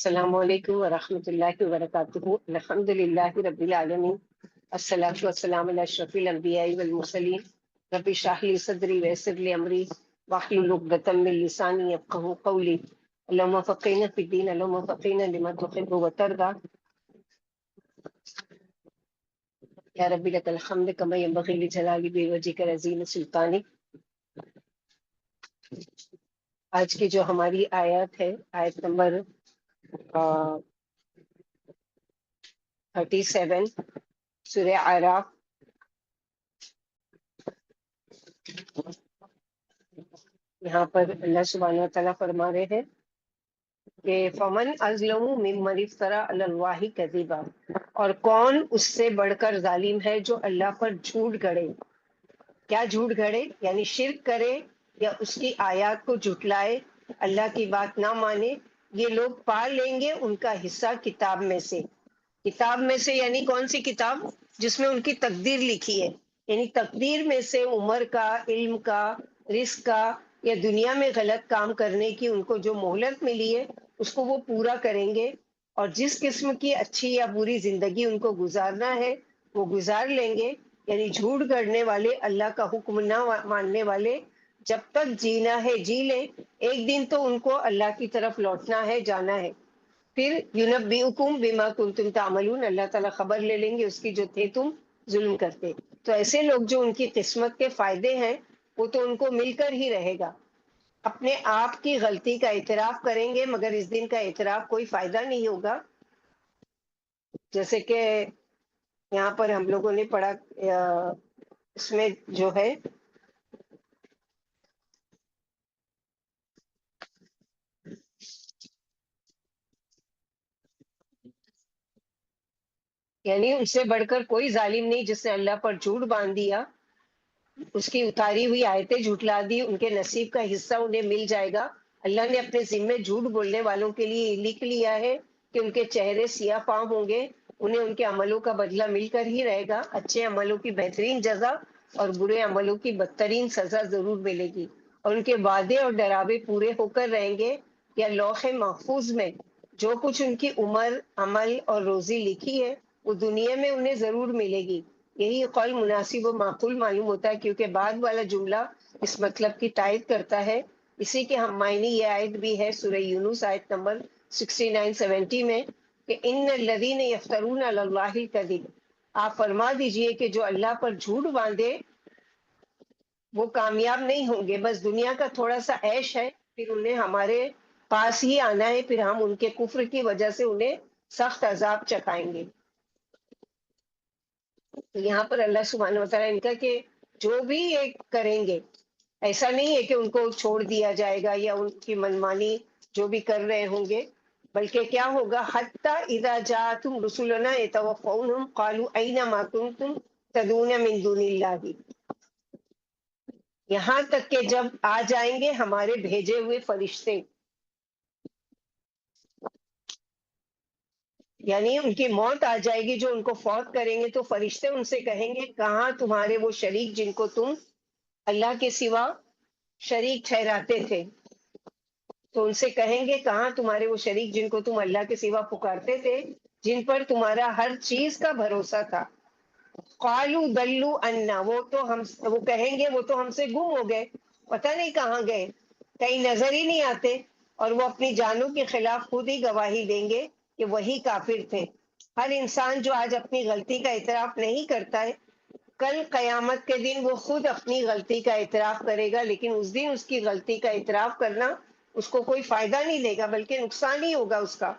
السلام علیکم ورحمۃ اللہ وبرکاتہ۔ الحمد للہ رب العالمین، الصلاۃ والسلام علی اشرف الانبیاء والمرسلین۔ رب اشرح لی صدری ویسر لی امری واحلل عقدۃ من لسانی یفقهوا قولی۔ اللهم فقهنا فی الدین، اللهم فقهنا لما تحب وترضى۔ یا رب لک الحمد کما ینبغی لجلال وجهک العظیم سلطانک۔ آج کی جو ہماری آیات ہے، آیت نمبر 37 سورہ اعراف۔ یہاں پر اللہ سبحانہ وتعالیٰ فرما رہے ہیں کہ فمن اظلم ممن افترى علی اللہ کذبا، اور کون اس سے بڑھ کر ظالم ہے جو اللہ پر جھوٹ گڑے۔ کیا جھوٹ گڑے؟ یعنی شرک کرے یا اس کی آیات کو جھٹلائے، اللہ کی بات نہ مانے۔ یہ لوگ پا لیں گے ان کا حصہ کتاب میں سے۔ کتاب میں سے یعنی کون سی کتاب؟ جس میں ان کی تقدیر لکھی ہے، یعنی تقدیر میں سے عمر کا، علم کا، رزق کا یا دنیا میں غلط کام کرنے کی ان کو جو مہلت ملی ہے اس کو وہ پورا کریں گے، اور جس قسم کی اچھی یا بری زندگی ان کو گزارنا ہے وہ گزار لیں گے۔ یعنی جھوٹ گڑنے والے، اللہ کا حکم نہ ماننے والے جب تک جینا ہے جی لیں، ایک دن تو ان کو اللہ کی طرف لوٹنا ہے، جانا ہے۔ پھر یونبئکم بما کنتم تعملون، اللہ تعالیٰ خبر لے لیں گے اس کی جو تھے تم ظلم کرتے۔ تو ایسے لوگ جو ان کی قسمت کے فائدے ہیں وہ تو ان کو مل کر ہی رہے گا۔ اپنے آپ کی غلطی کا اعتراف کریں گے مگر اس دن کا اعتراف کوئی فائدہ نہیں ہوگا۔ جیسے کہ یہاں پر ہم لوگوں نے پڑھا، اس میں جو ہے یعنی ان سے بڑھ کر کوئی ظالم نہیں جس نے اللہ پر جھوٹ باندھ دیا، اس کی اتاری ہوئی آیتیں جھٹلا دی، ان کے نصیب کا حصہ انہیں مل جائے گا۔ اللہ نے اپنے ذمے جھوٹ بولنے والوں کے لیے لکھ لیا ہے کہ ان کے چہرے سیاہ فام ہوں گے، انہیں ان کے عملوں کا بدلہ مل کر ہی رہے گا۔ اچھے عملوں کی بہترین جزا اور برے عملوں کی بدترین سزا ضرور ملے گی، اور ان کے وعدے اور ڈراوے پورے ہو کر رہیں گے۔ یا لوح محفوظ میں جو کچھ ان کی عمر، عمل اور روزی لکھی ہے وہ دنیا میں انہیں ضرور ملے گی۔ یہی قول مناسب و معقول معلوم ہوتا ہے، کیونکہ بعد والا جملہ اس مطلب کی تائید کرتا ہے۔ اسی کے ہم معنی یہ آیت بھی ہے سورہ یونس آیت نمبر 69-70 میں کہ ان الذین یفترون علی اللہ الکذب، آپ فرما دیجئے کہ جو اللہ پر جھوٹ باندھے وہ کامیاب نہیں ہوں گے۔ بس دنیا کا تھوڑا سا عیش ہے، پھر انہیں ہمارے پاس ہی آنا ہے، پھر ہم ان کے کفر کی وجہ سے انہیں سخت عذاب چکھائیں گے۔ تو یہاں پر اللہ سبحانہ وتعالیٰ ان کا کہ جو بھی یہ کریں گے، ایسا نہیں ہے کہ ان کو چھوڑ دیا جائے گا یا ان کی منمانی جو بھی کر رہے ہوں گے، بلکہ کیا ہوگا، حتی اذا جاءتهم رسلنا يتوفونهم قالوا این ما کنتم تدعون من دون اللہ، یہاں تک کہ جب آ جائیں گے ہمارے بھیجے ہوئے فرشتے، یعنی ان کی موت آ جائے گی جو ان کو فوت کریں گے، تو فرشتے ان سے کہیں گے کہاں تمہارے وہ شریک جن کو تم اللہ کے سوا شریک ٹھہراتے تھے۔ تو ان سے کہیں گے کہاں تمہارے وہ شریک جن کو تم اللہ کے سوا پکارتے تھے، جن پر تمہارا ہر چیز کا بھروسہ تھا۔ قالوا ضلوا عنا، وہ کہیں گے وہ تو ہم سے گم ہو گئے، پتہ نہیں کہاں گئے، کہیں نظر ہی نہیں آتے، اور وہ اپنی جانوں کے خلاف خود ہی گواہی دیں گے کہ وہی کافر تھے۔ ہر انسان جو آج اپنی غلطی کا اعتراف نہیں کرتا ہے، کل قیامت کے دن وہ خود اپنی غلطی کا اعتراف کرے گا، لیکن اس دن اس کی غلطی کا اعتراف کرنا اس کو کوئی فائدہ نہیں دے گا بلکہ نقصان ہی ہوگا اس کا۔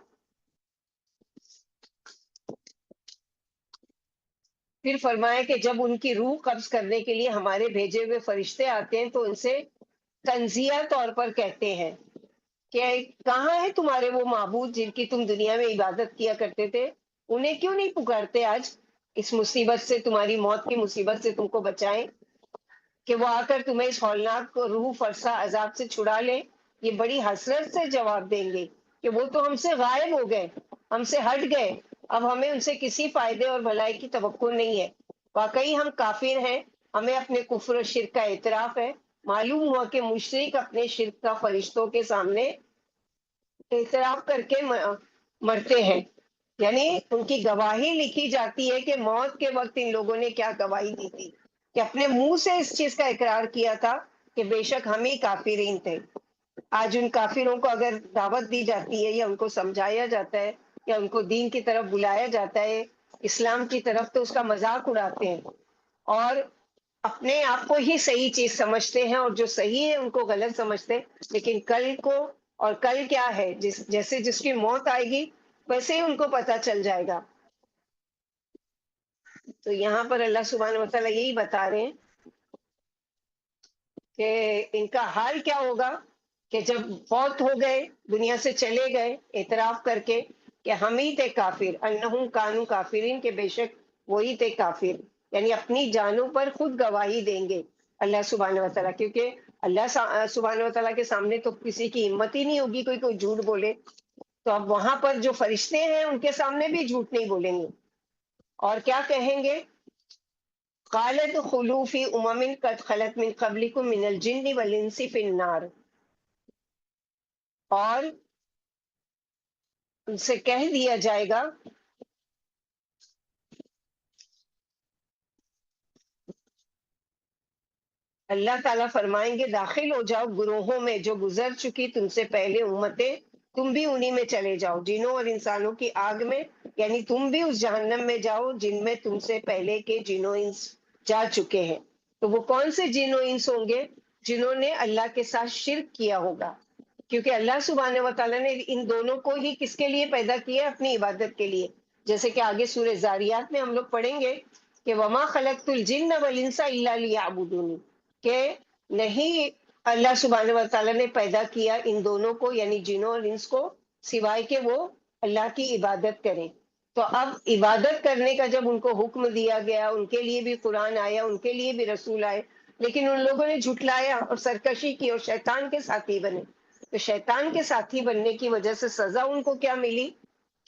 پھر فرمایا کہ جب ان کی روح قبض کرنے کے لیے ہمارے بھیجے ہوئے فرشتے آتے ہیں تو ان سے تنزیہ طور پر کہتے ہیں کہ کہاں ہے تمہارے وہ معبود جن کی تم دنیا میں عبادت کیا کرتے تھے، انہیں کیوں نہیں پکارتے آج اس مصیبت سے، تمہاری موت کی مصیبت سے تم کو بچائیں، کہ وہ آ کر تمہیں اس ہولناک روح فرسا عذاب سے چھڑا لے۔ یہ بڑی حسرت سے جواب دیں گے کہ وہ تو ہم سے غائب ہو گئے، ہم سے ہٹ گئے، اب ہمیں ان سے کسی فائدے اور بھلائی کی توقع نہیں ہے۔ واقعی ہم کافر ہیں، ہمیں اپنے کفر و شرک کا اعتراف ہے۔ معلوم ہوا کہ مشرک اپنے شرک کا فرشتوں کے سامنے اعتراف کر کے مرتے ہیں، یعنی ان کی گواہی لکھی جاتی ہے کہ موت کے وقت ان لوگوں نے کیا گواہی دی تھی، کہ اپنے منہ سے اس چیز کا اقرار کیا تھا کہ بے شک ہم ہی کافرین تھے۔ آج ان کافروں کو اگر دعوت دی جاتی ہے یا ان کو سمجھایا جاتا ہے یا ان کو دین کی طرف بلایا جاتا ہے، اسلام کی طرف، تو اس کا مذاق اڑاتے ہیں اور اپنے آپ کو ہی صحیح چیز سمجھتے ہیں، اور جو صحیح ہے ان کو غلط سمجھتے ہیں۔ لیکن کل کو، اور کل کیا ہے، جیسے جس کی موت آئے گی ویسے ہی ان کو پتا چل جائے گا۔ تو یہاں پر اللہ سبحانہ وتعالیٰ یہی بتا رہے ہیں کہ ان کا حال کیا ہوگا، کہ جب فوت ہو گئے، دنیا سے چلے گئے، اعتراف کر کے کہ ہم ہی تھے کافر، انہم کانوا کافرین، کہ بے شک وہی تھے کافر، یعنی اپنی جانوں پر خود گواہی دیں گے اللہ سبحانہ وتعالیٰ، کیونکہ اللہ سبحانہ وتعالیٰ کے سامنے تو کسی کی ہمت ہی نہیں ہوگی کوئی جھوٹ بولے، تو اب وہاں پر جو فرشتے ہیں ان کے سامنے بھی جھوٹ نہیں بولیں گے، اور کیا کہیں گے؟ قالت خلو فی امم قد خلت من قبلکم من الجن والانس فی النار، اور ان سے کہہ دیا جائے گا، اللہ تعالیٰ فرمائیں گے داخل ہو جاؤ گروہوں میں جو گزر چکی تم سے پہلے امتیں، تم بھی انہی میں چلے جاؤ، جنوں اور انسانوں کی آگ میں، یعنی تم بھی اس جہنم میں جاؤ جن میں تم سے پہلے کے جن و انس جا چکے ہیں۔ تو وہ کون سے جن و انس ہوں گے؟ جنہوں نے اللہ کے ساتھ شرک کیا ہوگا، کیونکہ اللہ سبحانہ و تعالیٰ نے ان دونوں کو ہی کس کے لیے پیدا کیا ہے؟ اپنی عبادت کے لیے، جیسے کہ آگے سورہ زاریات میں ہم لوگ پڑھیں گے کہ وما خلقت الجن والانس الا لیعبدون، کہ نہیں، اللہ سبحانہ و تعالیٰ نے پیدا کیا ان دونوں کو، یعنی جنوں اور انس کو، سوائے کہ وہ اللہ کی عبادت کریں۔ تو اب عبادت کرنے کا جب ان کو حکم دیا گیا، ان کے لیے بھی قرآن آیا، ان کے لیے بھی رسول آئے، لیکن ان لوگوں نے جھٹلایا اور سرکشی کی اور شیطان کے ساتھی بنے، تو شیطان کے ساتھی بننے کی وجہ سے سزا ان کو کیا ملی؟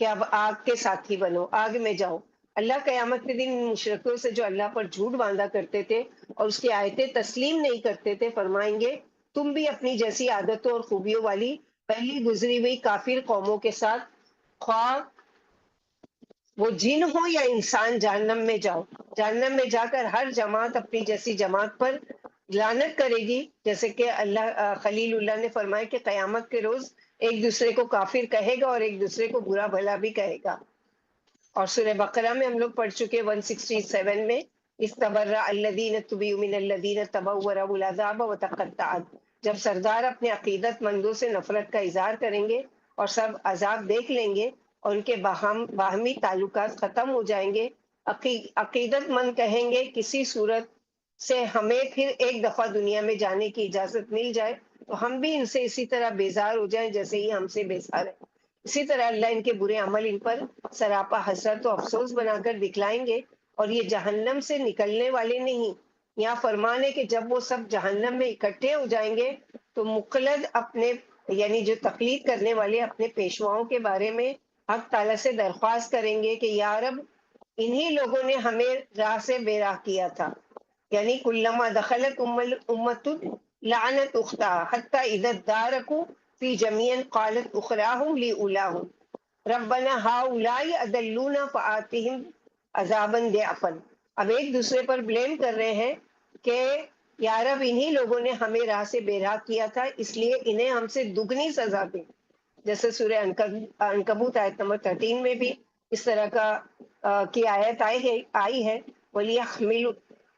کہ اب آگ کے ساتھی بنو، آگ میں جاؤ۔ اللہ قیامت کے دن ان مشرکوں سے جو اللہ پر جھوٹ باندھا کرتے تھے اور اس کی آیتیں تسلیم نہیں کرتے تھے، فرمائیں گے تم بھی اپنی جیسی عادتوں اور خوبیوں والی پہلی گزری ہوئی کافر قوموں کے ساتھ، خواہ وہ جن ہو یا انسان، جہنم میں جاؤ۔ جہنم میں جا کر ہر جماعت اپنی جیسی جماعت پر لعنت کرے گی، جیسے کہ خلیل اللہ نے فرمایا کہ قیامت کے روز ایک دوسرے کو کافر کہے گا اور ایک دوسرے کو برا بھلا بھی کہے گا۔ اور سورہ بقرہ میں ہم لوگ پڑھ چکے 167 میں، استبرأ الذین اتبعوا من الذین تبعوا ورأوا العذاب وتقطعت، جب سردار اپنے عقیدت مندوں سے نفرت کا اظہار کریں گے اور سب عذاب دیکھ لیں گے اور ان کے باہمی تعلقات ختم ہو جائیں گے، عقیدت مند کہیں گے کسی صورت سے ہمیں پھر ایک دفعہ دنیا میں جانے کی اجازت مل جائے تو ہم بھی ان سے اسی طرح بیزار ہو جائیں جیسے ہی ہم سے بیزار ہے۔ اسی طرح اللہ ان کے برے عمل ان پر سراپا حسرت و افسوس بنا کر دکھلائیں گے، اور یہ جہنم سے نکلنے والے نہیں۔ یہاں فرمان ہے کہ جب وہ سب جہنم میں اکٹھے ہو جائیں گے تو مقلد اپنے، یعنی جو تقلید کرنے والے، اپنے پیشواؤں کے بارے میں حق تعالیٰ سے درخواست کریں گے کہ یا رب، انہی لوگوں نے ہمیں راہ سے بے راہ کیا تھا، یعنی کلما دخلت امت لعنت اختہ حتی اذا ادارکوا فی جمیع قالت اخراہم لاولاہم ربنا ہؤلاء اضلونا فآتہم عذابا ضعفا۔ اب ایک دوسرے پر بلیم کر رہے ہیں کہ یا رب، انہی لوگوں نے ہمیں راہ سے بے راہ کیا تھا، اس لیے انہیں ہم سے دگنی سزا دے، جیسے سورہ عنکبوت آیت نمبر 13 میں بھی اس طرح کا کی آیت آئی ہے،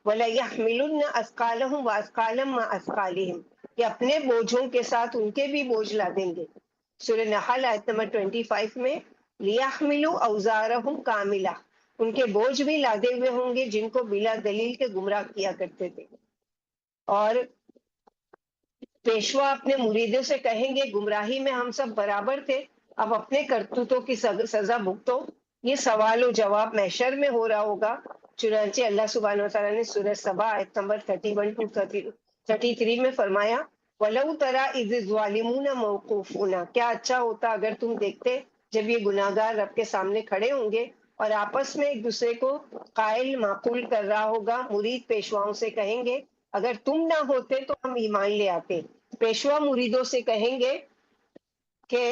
وَلَيَحْمِلُنَّ أَثْقَالَهُمْ وَأَثْقَالًا مَّعَ أَثْقَالِهِمْ، کہ اپنے بوجھوں کے ساتھ ان کے بھی بوجھ لا دیں گے۔ سورہ نحل آیت نمبر 25 میں لِيَحْمِلُوا أَوْزَارَهُمْ كَامِلَةً، ان کے بوجھ بھی لادے ہوئے ہوں گے جن کو بلا دلیل کے گمراہ کیا کرتے تھے۔ اور پیشوا اپنے مریدوں سے کہیں گے گمراہی میں ہم سب برابر تھے، اب اپنے کرتوتوں کی سزا بھگتو۔ یہ سوال و جواب محشر میں ہو رہا ہوگا۔ چنانچہ اللہ سبحانہ وتعالیٰ نے سورہ سبا آیت نمبر 31 to 33 میں فرمایا وَلَوْ تَرَىٰ إِذِ الظَّالِمُونَ مَوْقُوفُونَ، کیا اچھا ہوتا اگر تم دیکھتے جب یہ گناہگار رب کے سامنے کھڑے ہوں گے اور آپس میں ایک دوسرے کو قائل معقول کر رہا ہوگا۔ مرید پیشواؤں سے کہیں گے اگر تم نہ ہوتے تو ہم ایمان لے آتے۔ پیشوا مریدوں سے کہیں گے کہ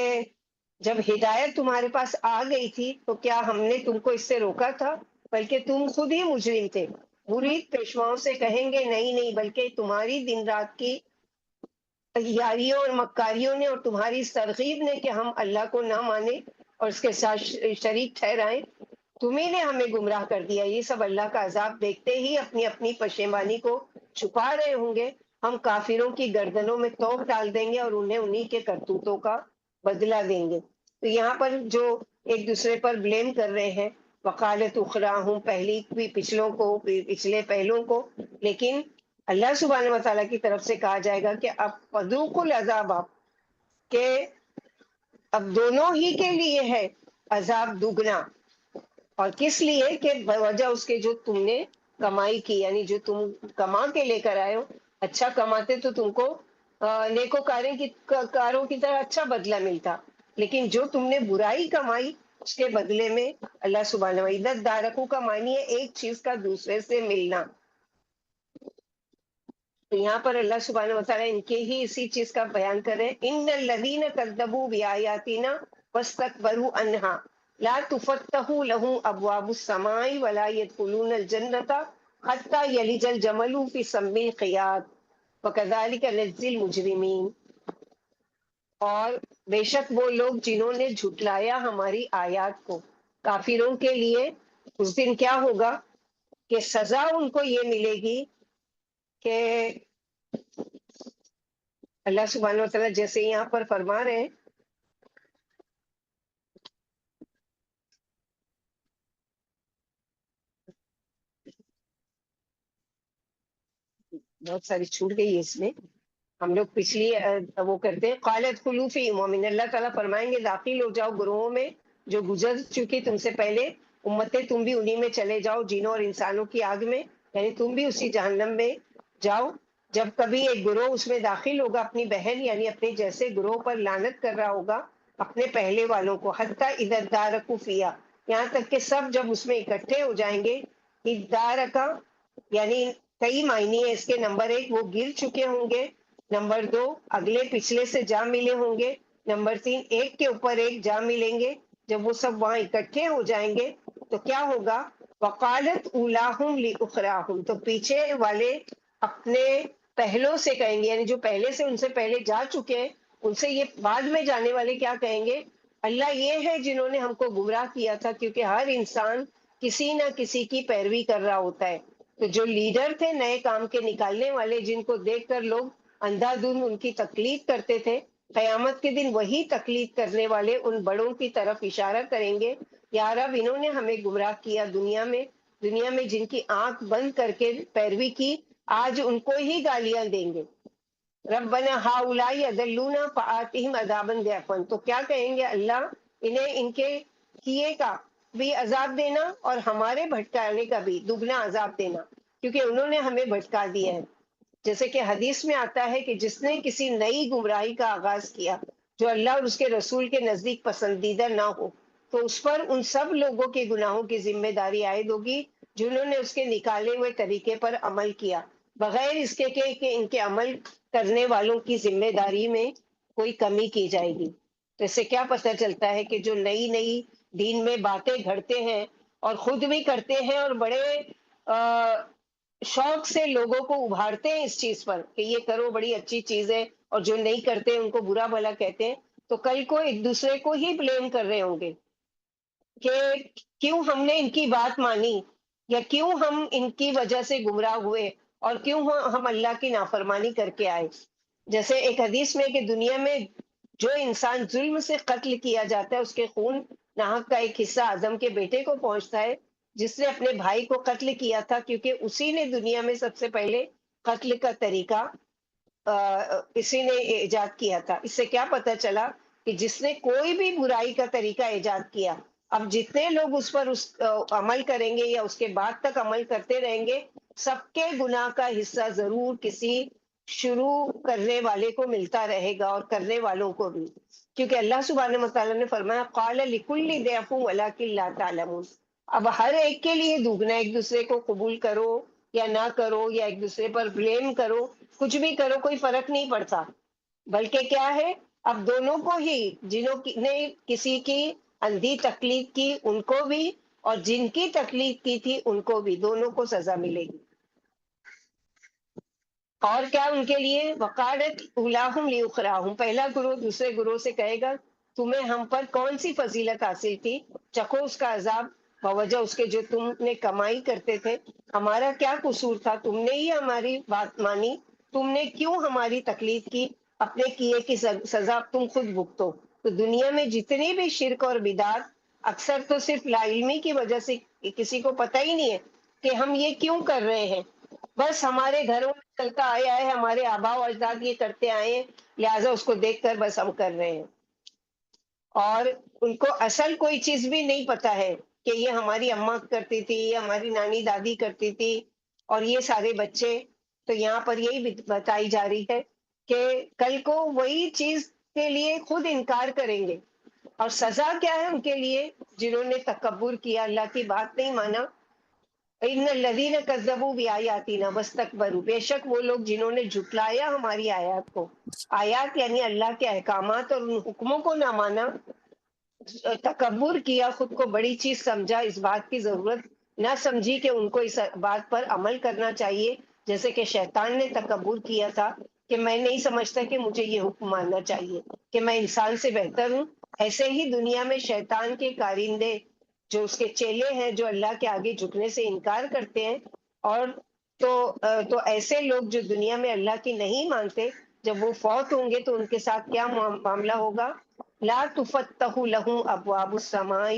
جب ہدایت تمہارے پاس آ گئی تھی تو کیا ہم نے تم کو اس سے روکا تھا؟ بلکہ تم خود ہی مجرم تھے۔ مرید پیشواؤں سے کہیں گے نہیں نہیں، بلکہ تمہاری دن رات کی تیاریوں اور مکاریوں نے اور تمہاری اس ترغیب نے کہ ہم اللہ کو نہ مانیں اور اس کے ساتھ شریک ٹھہرائیں، تمہیں نے ہمیں گمراہ کر دیا۔ یہ سب اللہ کا عذاب دیکھتے ہی اپنی اپنی پشیمانی کو چھپا رہے ہوں گے۔ ہم کافروں کی گردنوں میں توق ڈال دیں گے اور انہیں انہی کے کرتوتوں کا بدلہ دیں گے۔ تو یہاں پر جو ایک دوسرے پر بلیم کر رہے ہیں، وقالت اخراہم، پہلی بھی پچھلوں کو، پچھلے پہلوں کو، لیکن اللہ سبحانہ و تعالیٰ کی طرف سے کہا جائے گا کہ اب فذوقوا العذاب، کہ اب دونوں ہی کے لیے ہے عذاب دگنا۔ اور کس لیے؟ کہ بوجہ اس کے جو تم نے کمائی کی، یعنی جو تم کما کے لے کر آئے ہو، اچھا کماتے تو تم کو کاروں کی طرح اچھا بدلہ ملتا، لیکن جو تم نے برائی کمائی اس کے بدلے میں اللہ سبحانہ عدت دارکو کا معنی ہے ایک چیز کا دوسرے سے ملنا۔ تو یہاں پر اللہ سبحانہ و تعالیٰ ان کے ہی اسی چیز کا بیان کر رہے ہیں، ان الذین کذبوا بآیاتنا واستکبروا عنہا لا تفتح لهم ابواب السماء ولا يدخلون الجنة حتى يلج الجمل في سم الخياط وكذلك نجزي المجرمین۔ اور بے شک وہ لوگ جنہوں نے جھٹلایا ہماری آیات کو، کافروں کے لیے اس دن کیا ہوگا کہ سزا ان کو یہ ملے گی کہ اللہ سبحانہ وتعالیٰ جیسے یہاں پر فرما رہے ہیں، بہت ساری چھوٹ گئی ہے اس میں، ہم لوگ پچھلی وہ کرتے ہیں، قالت خلوفی مومن، اللہ تعالیٰ فرمائیں گے داخل ہو جاؤ گروہوں میں جو گزر چکی تم سے پہلے امتیں، تم بھی انہی میں چلے جاؤ، جنوں اور انسانوں کی آگ میں، یعنی تم بھی اسی جہنم میں جاؤ۔ جب کبھی ایک گروہ اس میں داخل ہوگا اپنی بہن یعنی اپنے جیسے گروہ پر لعنت کر رہا ہوگا اپنے پہلے والوں کو، حتیٰ اذا ادارکوا فیہا، یہاں تک کہ سب جب اس میں اکٹھے ہو جائیں گے، ادارکا یعنی کئی معنی ہے اس کے، نمبر ایک وہ گر چکے ہوں گے، نمبر دو اگلے پچھلے سے جا ملے ہوں گے، نمبر تین ایک کے اوپر ایک جا ملیں گے۔ جب وہ سب وہاں اکٹھے ہو جائیں گے تو کیا ہوگا؟ وقالت اولاہم لاخراہم، تو پیچھے والے اپنے پہلوں سے کہیں گے، یعنی جو پہلے سے ان سے پہلے جا چکے ہیں ان سے یہ بعد میں جانے والے کیا کہیں گے؟ اللہ یہ ہے جنہوں نے ہم کو گمراہ کیا تھا، کیونکہ ہر انسان کسی نہ کسی کی پیروی کر رہا ہوتا ہے۔ تو جو لیڈر تھے نئے کام کے نکالنے والے، جن کو دیکھ کر لوگ اندھا دھند ان کی تقلید کرتے تھے، قیامت کے دن وہی تقلید کرنے والے ان بڑوں کی طرف اشارہ کریں گے، یا رب انہوں نے ہمیں گمراہ کیا دنیا میں جن کی آنکھ بند کر کے پیروی کی، آج ان کو ہی گالیاں دیں گے۔ ربنا ہؤلاء اضلونا فآتهم عذابا ضعفا، تو کیا کہیں گے؟ اللہ انہیں ان کے کیے کا بھی عذاب دینا اور ہمارے بھٹکانے کا بھی دگنا عذاب دینا، کیونکہ انہوں نے ہمیں بھٹکا دیا ہے۔ جیسے کہ حدیث میں آتا ہے کہ جس نے کسی نئی گمراہی کا آغاز کیا جو اللہ اور اس کے رسول کے نزدیک پسندیدہ نہ ہو، تو اس پر ان سب لوگوں کے گناہوں کی ذمہ داری عائد ہوگی جنہوں نے اس کے نکالے ہوئے طریقے پر عمل کیا، بغیر اس کے کہ ان کے عمل کرنے والوں کی ذمہ داری میں کوئی کمی کی جائے گی۔ تو اس سے کیا پتہ چلتا ہے کہ جو نئی نئی دین میں باتیں گھڑتے ہیں اور خود بھی کرتے ہیں اور بڑے شوق سے لوگوں کو ابھارتے ہیں اس چیز پر کہ یہ کرو بڑی اچھی چیز ہے، اور جو نہیں کرتے ان کو برا بھلا کہتے ہیں، تو کل کو ایک دوسرے کو ہی بلیم کر رہے ہوں گے کہ کیوں ہم نے ان کی بات مانی، یا کیوں ہم ان کی وجہ سے گمراہ ہوئے، اور کیوں ہم اللہ کی نافرمانی کر کے آئے۔ جیسے ایک حدیث میں کہ دنیا میں جو انسان ظلم سے قتل کیا جاتا ہے اس کے خون ناحق کا ایک حصہ آدم کے بیٹے کو پہنچتا ہے، جس نے اپنے بھائی کو قتل کیا تھا، کیونکہ اسی نے دنیا میں سب سے پہلے قتل کا طریقہ اسی نے ایجاد کیا تھا۔ اس سے کیا پتہ چلا کہ جس نے کوئی بھی برائی کا طریقہ ایجاد کیا، اب جتنے لوگ اس پر عمل کریں گے یا اس کے بعد تک عمل کرتے رہیں گے، سب کے گناہ کا حصہ ضرور کسی شروع کرنے والے کو ملتا رہے گا، اور کرنے والوں کو بھی، کیونکہ اللہ سبحانہ وتعالیٰ نے فرمایا قال لکل ضعف ولکن لا تعلمون، اب ہر ایک کے لیے دوگنا، ایک دوسرے کو قبول کرو یا نہ کرو، یا ایک دوسرے پر بلیم کرو، کچھ بھی کرو، کوئی فرق نہیں پڑتا، بلکہ کیا ہے اب دونوں کو ہی، جنہوں نے کسی کی اندھی تکلیف کی ان کو بھی، اور جن کی تکلیف کی تھی ان کو بھی، دونوں کو سزا ملے گی۔ اور کیا ان کے لیے؟ وقالت اولاہم لیخراہم، پہلا گروہ دوسرے گروہ سے کہے گا تمہیں ہم پر کون سی فضیلت حاصل تھی، چکھو اس کا عذاب بوجہ اس کے جو تم نے کمائی کرتے تھے، ہمارا کیا قصور تھا، تم نے ہی ہماری بات مانی، تم نے کیوں ہماری تکلیف کی، اپنے کیے کی سزا تم خود بھگتو۔ تو دنیا میں جتنی بھی شرک اور بدعت، اکثر تو صرف لا علمی کی وجہ سے کسی کو پتہ ہی نہیں ہے کہ ہم یہ کیوں کر رہے ہیں، بس ہمارے گھروں میں چلتا آیا ہے، ہمارے آبا و اجداد یہ کرتے آئے ہیں، لہٰذا اس کو دیکھ کر بس ہم کر رہے ہیں، اور ان کو اصل کوئی چیز بھی نہیں پتا ہے کہ یہ ہماری اماں کرتی تھی، یہ ہماری نانی دادی کرتی تھی، اور یہ سارے بچے، تو یہاں پر یہی بتائی جا رہی ہے کہ کل کو وہی چیز کے لیے خود انکار کریں گے، اور سزا کیا ہے ان کے لیے؟ جنہوں نے تکبر کیا، اللہ کی بات نہیں مانا، ان الذین کذبوا بآیاتنا واستکبروا، بے شک وہ لوگ جنہوں نے جھٹلایا ہماری آیات کو، آیات یعنی اللہ کے احکامات اور ان حکموں کو نہ مانا، تکبر کیا، خود کو بڑی چیز سمجھا، اس بات کی ضرورت نہ سمجھی کہ ان کو اس بات پر عمل کرنا چاہیے، جیسے کہ شیطان نے تکبر کیا تھا کہ میں نہیں سمجھتا کہ مجھے یہ حکم ماننا چاہیے، کہ میں انسان سے بہتر ہوں۔ ایسے ہی دنیا میں شیطان کے کارندے جو اس کے چیلے ہیں، جو اللہ کے آگے جھکنے سے انکار کرتے ہیں، اور تو ایسے لوگ جو دنیا میں اللہ کی نہیں مانتے، جب وہ فوت ہوں گے تو ان کے ساتھ کیا معاملہ ہوگا؟ لا تفتح لهم ابواب السماء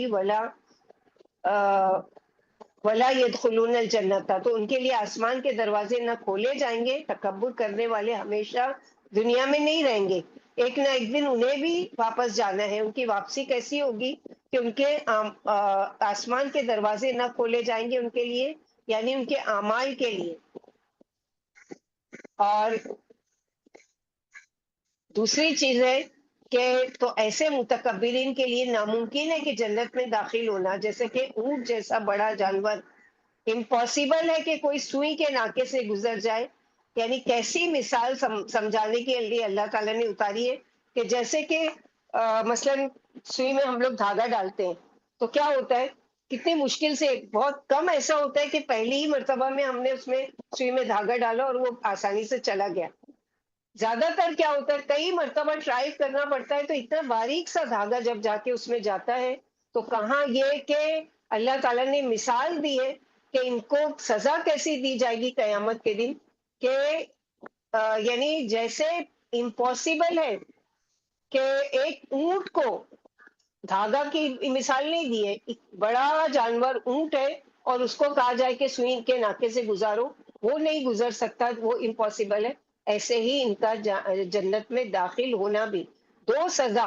ولا يدخلون الجنت، تو ان کے لیے آسمان کے دروازے نہ کھولے جائیں گے، تکبر کرنے والے ہمیشہ دنیا میں نہیں رہیں گے، ایک نہ ایک دن انہیں بھی واپس جانا ہے۔ ان کی واپسی کیسی ہوگی کہ ان کے آسمان کے دروازے نہ کھولے جائیں گے ان کے لیے، یعنی ان کے اعمال کے لیے۔ اور دوسری چیز ہے کہ تو ایسے متکبرین کے لیے ناممکن ہے کہ جنت میں داخل ہونا، جیسے کہ اونٹ جیسا بڑا جانور، امپاسبل ہے کہ کوئی سوئی کے ناکے سے گزر جائے، یعنی کیسی مثال سمجھانے کے لیے اللہ تعالیٰ نے اتاری ہے کہ جیسے کہ مثلاً سوئی میں ہم لوگ دھاگا ڈالتے ہیں تو کیا ہوتا ہے، کتنی مشکل سے، بہت کم ایسا ہوتا ہے کہ پہلی ہی مرتبہ میں ہم نے اس میں سوئی میں دھاگا ڈالا اور وہ آسانی سے چلا گیا، زیادہ تر کیا ہوتا ہے کئی مرتبہ ٹرائی کرنا پڑتا ہے، تو اتنا باریک سا دھاگا جب جا کے اس میں جاتا ہے، تو کہاں یہ کہ اللہ تعالیٰ نے مثال دی ہے کہ ان کو سزا کیسی دی جائے گی قیامت کے دن، کہ یعنی جیسے امپاسبل ہے کہ ایک اونٹ کو دھاگا کی مثال نہیں دی ہے، ایک بڑا جانور اونٹ ہے اور اس کو کہا جائے کہ سوئی کے ناکے سے گزارو، وہ نہیں گزر سکتا، وہ امپاسبل ہے۔ ایسے ہی ان کا جنت میں داخل ہونا بھی، دو سزا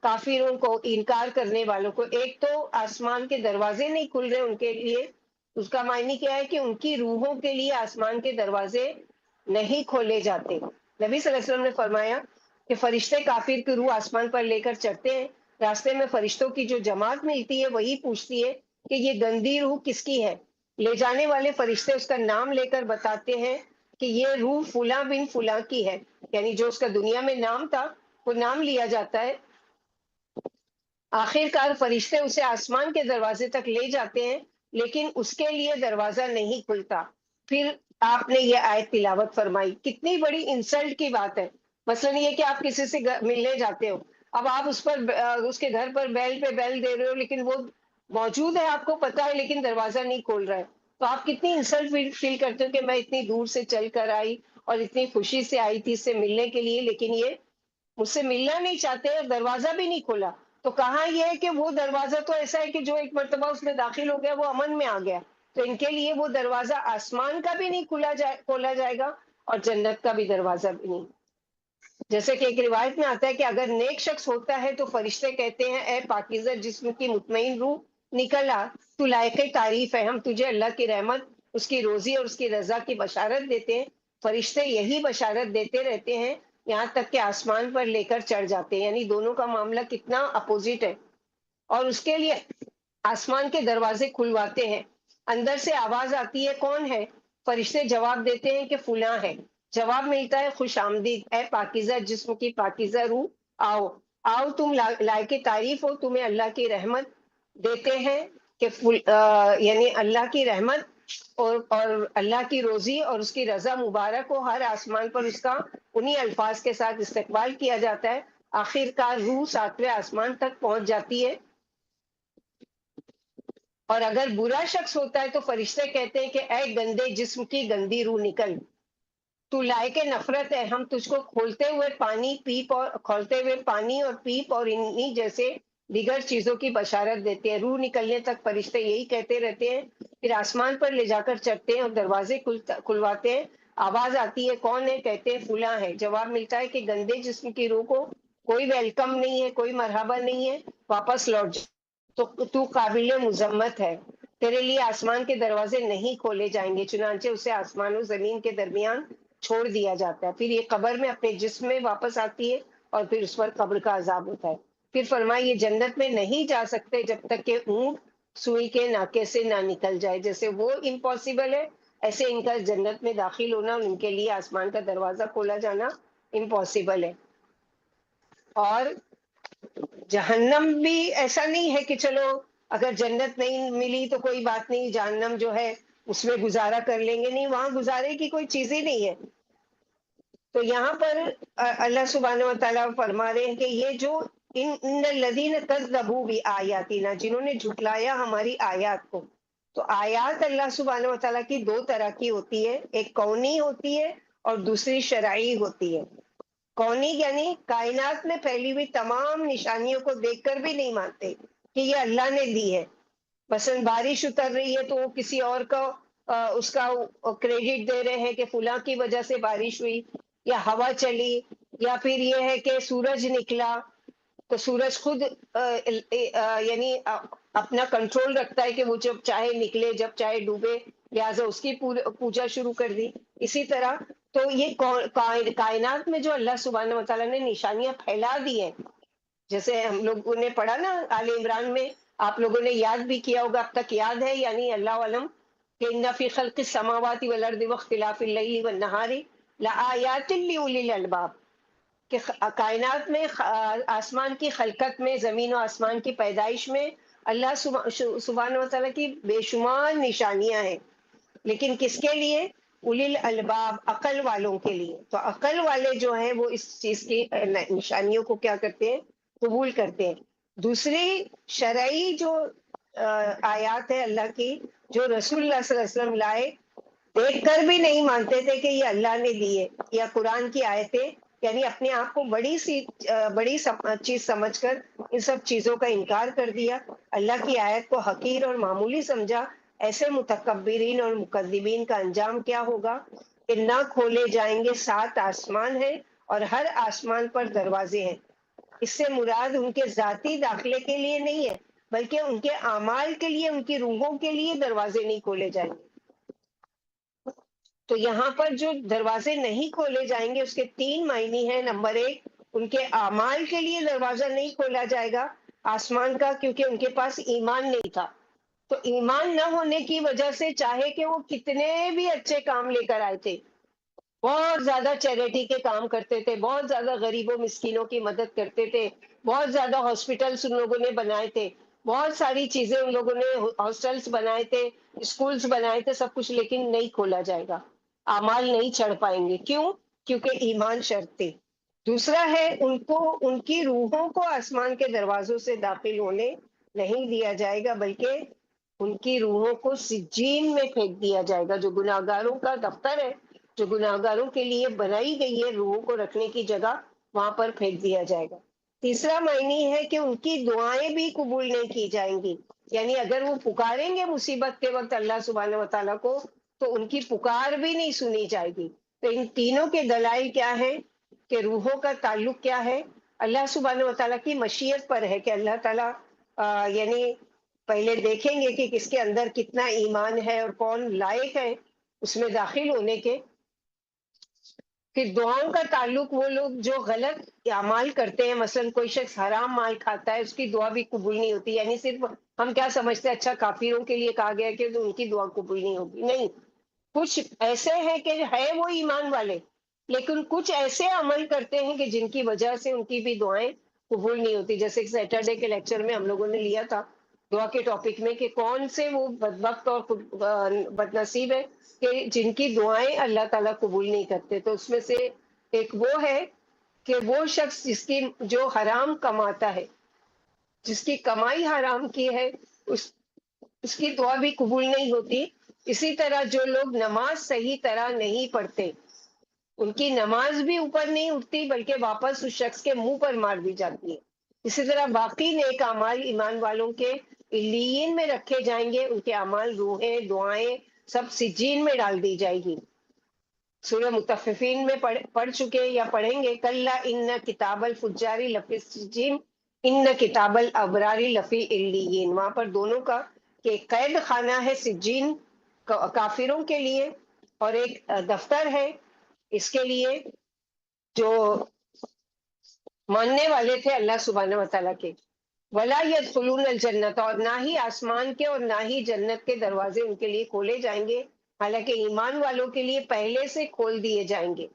کافروں کو، انکار کرنے والوں کو، ایک تو آسمان کے دروازے نہیں کھل رہے ان کے لیے، اس کا معنی کیا ہے کہ ان کی روحوں کے لیے آسمان کے دروازے نہیں کھولے جاتے۔ نبی صلی اللہ علیہ وسلم نے فرمایا کہ فرشتے کافر کی روح آسمان پر لے کر چڑھتے ہیں، راستے میں فرشتوں کی جو جماعت ملتی ہے وہی پوچھتی ہے کہ یہ گندی روح کس کی ہے، لے جانے والے فرشتے اس کا نام لے کر بتاتے ہیں کہ یہ روح فلاں بن فلاں کی ہے، یعنی جو اس کا دنیا میں نام تھا وہ نام لیا جاتا ہے، آخر کار فرشتے اسے آسمان کے دروازے تک لے جاتے ہیں، لیکن اس کے لیے دروازہ نہیں کھلتا۔ پھر آپ نے یہ آیت تلاوت فرمائی، کتنی بڑی انسلٹ کی بات ہے، مثلاً یہ کہ آپ کسی سے ملنے جاتے ہو، اب آپ اس پر اس کے گھر پر بیل پہ بیل دے رہے ہو، لیکن وہ موجود ہے، آپ کو پتا ہے، لیکن دروازہ نہیں کھول رہا ہے، تو آپ کتنی انسلٹ فیل کرتے ہو کہ میں اتنی دور سے چل کر آئی اور اتنی خوشی سے آئی تھی اس سے ملنے کے لیے، لیکن یہ مجھ سے ملنا نہیں چاہتے اور دروازہ بھی نہیں کھولا۔ تو کہاں یہ ہے کہ وہ دروازہ تو ایسا ہے کہ جو ایک مرتبہ اس میں داخل ہو گیا وہ امن میں آ گیا، تو ان کے لیے وہ دروازہ آسمان کا بھی نہیں کھولا جائے گا اور جنت کا بھی دروازہ بھی نہیں۔ جیسے کہ ایک روایت میں آتا ہے کہ اگر نیک شخص ہوتا ہے تو فرشتے کہتے ہیں اے پاکیزہ جسم کی مطمئن روح، نکل آ، تو لائق تعریف ہے، ہم تجھے اللہ کی رحمت، اس کی روزی اور اس کی رضا کی بشارت دیتے ہیں۔ فرشتے یہی بشارت دیتے رہتے ہیں یہاں تک کہ آسمان پر لے کر چڑھ جاتے ہیں، یعنی دونوں کا معاملہ کتنا اپوزٹ ہے، اور اس کے لیے آسمان کے دروازے کھلواتے ہیں، اندر سے آواز آتی ہے کون ہے، فرشتے جواب دیتے ہیں کہ فلاں ہے، جواب ملتا ہے خوش آمدید اے پاکیزہ جسم کی پاکیزہ روح، آؤ آؤ تم لائق تعریف ہو، تمہیں اللہ کی رحمت دیتے ہیں کہ یعنی اللہ کی رحمت اور اللہ کی روزی اور اس کی رضا مبارک ہو، ہر آسمان پر اس کا انہی الفاظ کے ساتھ استقبال کیا جاتا ہے، آخر کار روح ساتویں آسمان تک پہنچ جاتی ہے۔ اور اگر برا شخص ہوتا ہے تو فرشتے کہتے ہیں کہ اے گندے جسم کی گندی روح نکل، تو لائق نفرت ہے، ہم تجھ کو کھولتے ہوئے پانی اور پیپ اور انہی جیسے دیگر چیزوں کی بشارت دیتے ہیں۔ روح نکلنے تک فرشتے یہی کہتے رہتے ہیں، پھر آسمان پر لے جا کر چڑھتے ہیں اور دروازے کھلواتے ہیں، آواز آتی ہے کون ہے؟ کہتے ہیں فلاں ہے، جواب ملتا ہے کہ گندے جسم کی روح کو کوئی ویلکم نہیں ہے، کوئی مرحبا نہیں ہے، واپس لوٹ جا، تو قابل مذمت ہے، تیرے لیے آسمان کے دروازے نہیں کھولے جائیں گے، چنانچہ اسے آسمان و زمین کے درمیان چھوڑ دیا جاتا ہے، پھر یہ قبر میں اپنے جسم میں واپس آتی ہے اور پھر اس پر قبر کا عذاب ہوتا ہے۔ پھر فرمایا یہ جنت میں نہیں جا سکتے جب تک کہ اونٹ سوئی کے ناکے سے نہ نکل جائے، جیسے وہ امپاسبل ہے ایسے ان کا جنت میں داخل ہونا اور ان کے لیے آسمان کا دروازہ کھولا جانا امپاسبل ہے۔ اور جہنم بھی ایسا نہیں ہے کہ چلو اگر جنت نہیں ملی تو کوئی بات نہیں، جہنم جو ہے اس میں گزارا کر لیں گے، نہیں، وہاں گزارے کی کوئی چیز ہی نہیں ہے۔ تو یہاں پر اللہ سبحانہ و تعالیٰ فرما رہے ہیں کہ یہ جو ان الذین کذبوا بآیاتنا، جنہوں نے جھٹلایا ہماری آیات کو، تو آیات اللہ سبحانہ و تعالیٰ کی دو طرح کی ہوتی ہے، ایک کونی ہوتی ہے اور دوسری شرعی ہوتی ہے۔ کونی یعنی کائنات میں پھیلی ہوئی تمام نشانیوں کو دیکھ کر بھی نہیں مانتے کہ یہ اللہ نے دی ہے، مثلا بارش اتر رہی ہے تو وہ کسی اور کو اس کا کریڈٹ دے رہے ہیں کہ فلاں کی وجہ سے بارش ہوئی، یا ہوا چلی، یا پھر یہ ہے کہ سورج نکلا تو سورج خود یعنی اپنا کنٹرول رکھتا ہے کہ وہ جب چاہے نکلے جب چاہے ڈوبے، لہٰذا اس کی پوجا شروع کر دی۔ اسی طرح تو یہ کائنات میں جو اللہ سبحانہ و تعالیٰ نے نشانیاں پھیلا دی ہیں، جیسے ہم لوگوں نے پڑھا نا آل عمران میں، آپ لوگوں نے یاد بھی کیا ہوگا، اب تک یاد ہے یعنی اللہ علم، کہ ان فی خلق السماوات والارض واختلاف اللیل والنہار لآیات لأولی الالباب، کہ کائنات میں آسمان کی خلقت میں، زمین و آسمان کی پیدائش میں اللہ سبحانہ و تعالیٰ کی بے شمار نشانیاں ہیں، لیکن کس کے لیے؟ اولی الالباب، عقل والوں کے لیے۔ تو عقل والے جو ہیں وہ اس چیز کی نشانیوں کو کیا کرتے ہیں؟ قبول کرتے ہیں۔ دوسری شرعی جو آیات ہے اللہ کی، جو رسول اللہ صلی اللہ علیہ وسلم لائے، دیکھ کر بھی نہیں مانتے تھے کہ یہ اللہ نے دی ہے، یا قرآن کی آیتیں، یعنی اپنے آپ کو بڑی چیز سمجھ کر ان سب چیزوں کا انکار کر دیا، اللہ کی آیت کو حقیر اور معمولی سمجھا، ایسے متکبرین اور مکذبین کا انجام کیا ہوگا کہ نہ کھولے جائیں گے 7 آسمان ہیں اور ہر آسمان پر دروازے ہیں۔ اس سے مراد ان کے ذاتی داخلے کے لیے نہیں ہے، بلکہ ان کے اعمال کے لیے، ان کی روحوں کے لیے دروازے نہیں کھولے جائیں گے۔ تو یہاں پر جو دروازے نہیں کھولے جائیں گے اس کے 3 معنی ہیں۔ نمبر 1، ان کے اعمال کے لیے دروازہ نہیں کھولا جائے گا آسمان کا، کیونکہ ان کے پاس ایمان نہیں تھا، تو ایمان نہ ہونے کی وجہ سے چاہے کہ وہ کتنے بھی اچھے کام لے کر آئے تھے، بہت زیادہ چیریٹی کے کام کرتے تھے، بہت زیادہ غریبوں مسکینوں کی مدد کرتے تھے، بہت زیادہ ہاسپٹلس ان لوگوں نے بنائے تھے، بہت ساری چیزیں ان لوگوں نے، ہاسٹلس بنائے تھے، اسکولس بنائے تھے، سب کچھ، لیکن نہیں کھولا جائے گا، اعمال نہیں چڑھ پائیں گے۔ کیوں؟ کیونکہ ایمان شرط تھے۔ دوسرا ہے ان کی روحوں کو آسمان کے دروازوں سے داخل ہونے نہیں دیا جائے گا، بلکہ ان کی روحوں کو سجین میں پھینک دیا جائے گا، جو گناہگاروں کا دفتر ہے، جو گناہگاروں کے لیے بنائی گئی ہے روحوں کو رکھنے کی جگہ، وہاں پر پھینک دیا جائے گا۔ تیسرا معنی ہے کہ ان کی دعائیں بھی قبول نہیں کی جائیں گی، یعنی اگر وہ پکاریں گے مصیبت کے وقت اللہ سبحانہ و تعالیٰ کو تو ان کی پکار بھی نہیں سنی جائے گی۔ تو ان تینوں کے دلائل کیا ہے کہ روحوں کا تعلق کیا ہے؟ اللہ سبحانہ و تعالیٰ کی مشیت پر ہے کہ اللہ تعالیٰ یعنی پہلے دیکھیں گے کہ کس کے اندر کتنا ایمان ہے اور کون لائق ہے اس میں داخل ہونے کے۔ پھر دعاؤں کا تعلق، وہ لوگ جو غلط اعمال کرتے ہیں، مثلا کوئی شخص حرام مال کھاتا ہے، اس کی دعا بھی قبول نہیں ہوتی، یعنی صرف ہم کیا سمجھتے ہیں اچھا کافروں کے لیے کہا گیا کہ ان کی دعا قبول نہیں ہوگی، نہیں، کچھ ایسے ہیں کہ ہے وہ ایمان والے لیکن کچھ ایسے عمل کرتے ہیں کہ جن کی وجہ سے ان کی بھی دعائیں قبول نہیں ہوتی. جیسے کہ سیٹرڈے کے لیکچر میں ہم لوگوں نے لیا تھا دعا کے ٹاپک میں کہ کون سے وہ بدبخت اور بد نصیب ہے کہ جن کی دعائیں اللہ تعالیٰ قبول نہیں کرتے. تو اس میں سے ایک وہ ہے کہ وہ شخص جس کی جو حرام کماتا ہے، جس کی کمائی حرام کی ہے، اس اس کی دعا بھی قبول نہیں ہوتی. اسی طرح جو لوگ نماز صحیح طرح نہیں پڑھتے، ان کی نماز بھی اوپر نہیں اٹھتی بلکہ واپس اس شخص کے منہ پر مار دی جاتی ہے. اسی طرح باقی نیک اعمال ایمان والوں کے علیین میں رکھے جائیں گے، ان کے اعمال، روحیں، دعائیں سب سجین میں ڈال دی جائے گی. سورہ متففین میں پڑھ چکے یا پڑھیں گے، کلا ان کتاب الفجاری لفی سجین ان کتاب الابراری لفی علیین. وہاں پر دونوں کا کہ قید خانہ ہے سجین کافروں کے لیے، اور ایک دفتر ہے اس کے لیے جو ماننے والے تھے اللہ سبحانہ و تعالیٰ کے. ولا يدخلون الجنت، اور نہ ہی آسمان کے اور نہ ہی جنت کے دروازے ان کے لیے کھولے جائیں گے، حالانکہ ایمان والوں کے لیے پہلے سے کھول دیے جائیں گے.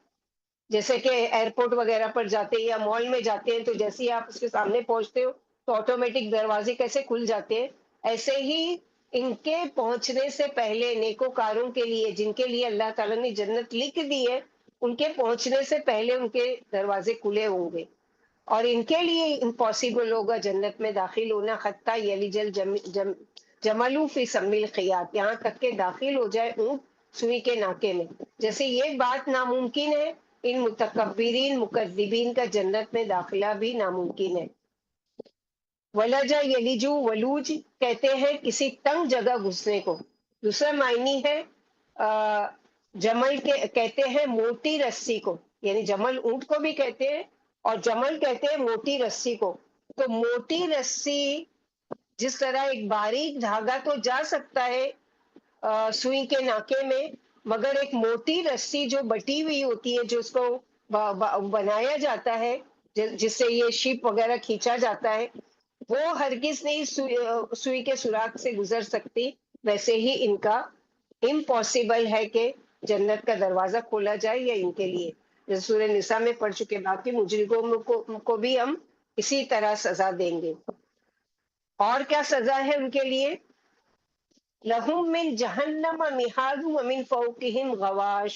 جیسے کہ ایئرپورٹ وغیرہ پر جاتے ہیں یا مال میں جاتے ہیں تو جیسے ہی آپ اس کے سامنے پہنچتے ہو تو آٹومیٹک دروازے کیسے کھل جاتے ہیں، ایسے ہی ان کے پہنچنے سے پہلے نیکوکاروں کے لیے جن کے لیے اللہ تعالیٰ نے جنت لکھ دی ہے، ان کے پہنچنے سے پہلے ان کے دروازے کھلے ہوں گے. اور ان کے لیے امپاسبل ہوگا جنت میں داخل ہونا، حتیٰ یلج جملو فی سم الخیاط، یہاں تک کہ داخل ہو جائے اونٹ سوئی کے ناکے میں. جیسے یہ بات ناممکن ہے، ان متکبرین مکذبین کا جنت میں داخلہ بھی ناممکن ہے. ولجا یلیجو، ولوج کہتے ہیں کسی تنگ جگہ گھسنے کو. دوسرا معنی ہے جمل کے کہتے ہیں موٹی رسی کو، یعنی جمل اونٹ کو بھی کہتے ہیں اور جمل کہتے ہیں موٹی رسی کو. تو موٹی رسی جس طرح ایک باریک دھاگا تو جا سکتا ہے سوئی کے ناکے میں، مگر ایک موٹی رسی جو بٹی ہوئی ہوتی ہے، جو اس کو بنایا جاتا ہے جس سے یہ شپ وغیرہ کھینچا جاتا ہے، وہ ہرگز نہیں سوئی کے سوراخ سے گزر سکتی. ویسے ہی ان کا امپاسبل ہے کہ جنت کا دروازہ کھولا جائے یا ان کے لیے. جیسے سورہ نساء میں پڑھ چکے، باقی مجرموں کو بھی ہم اسی طرح سزا دیں گے. اور کیا سزا ہے ان کے لیے؟ لہم من جہنم مہاد ومن فوقہم غواش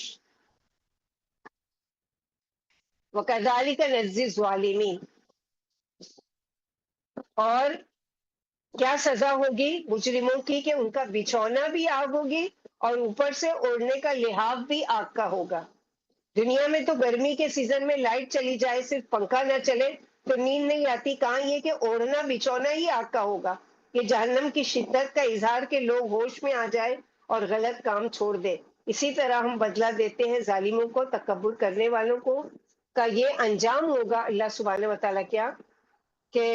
وکذالک نجزی الظالمین. اور کیا سزا ہوگی مجرموں کی کہ ان کا بچھونا بھی آگ ہوگی اور اوپر سے اوڑھنے کا لحاف بھی آگ کا ہوگا. دنیا میں تو گرمی کے سیزن میں لائٹ چلی جائے، صرف پنکھا نہ چلے تو نیند نہیں آتی، کہاں یہ کہ اوڑھنا بچھونا ہی آگ کا ہوگا. یہ جہنم کی شدت کا اظہار کہ لوگ ہوش میں آ جائے اور غلط کام چھوڑ دے. اسی طرح ہم بدلہ دیتے ہیں ظالموں کو، تکبر کرنے والوں کو کا یہ انجام ہوگا. اللہ سبحانہ و تعالیٰ کیا کہ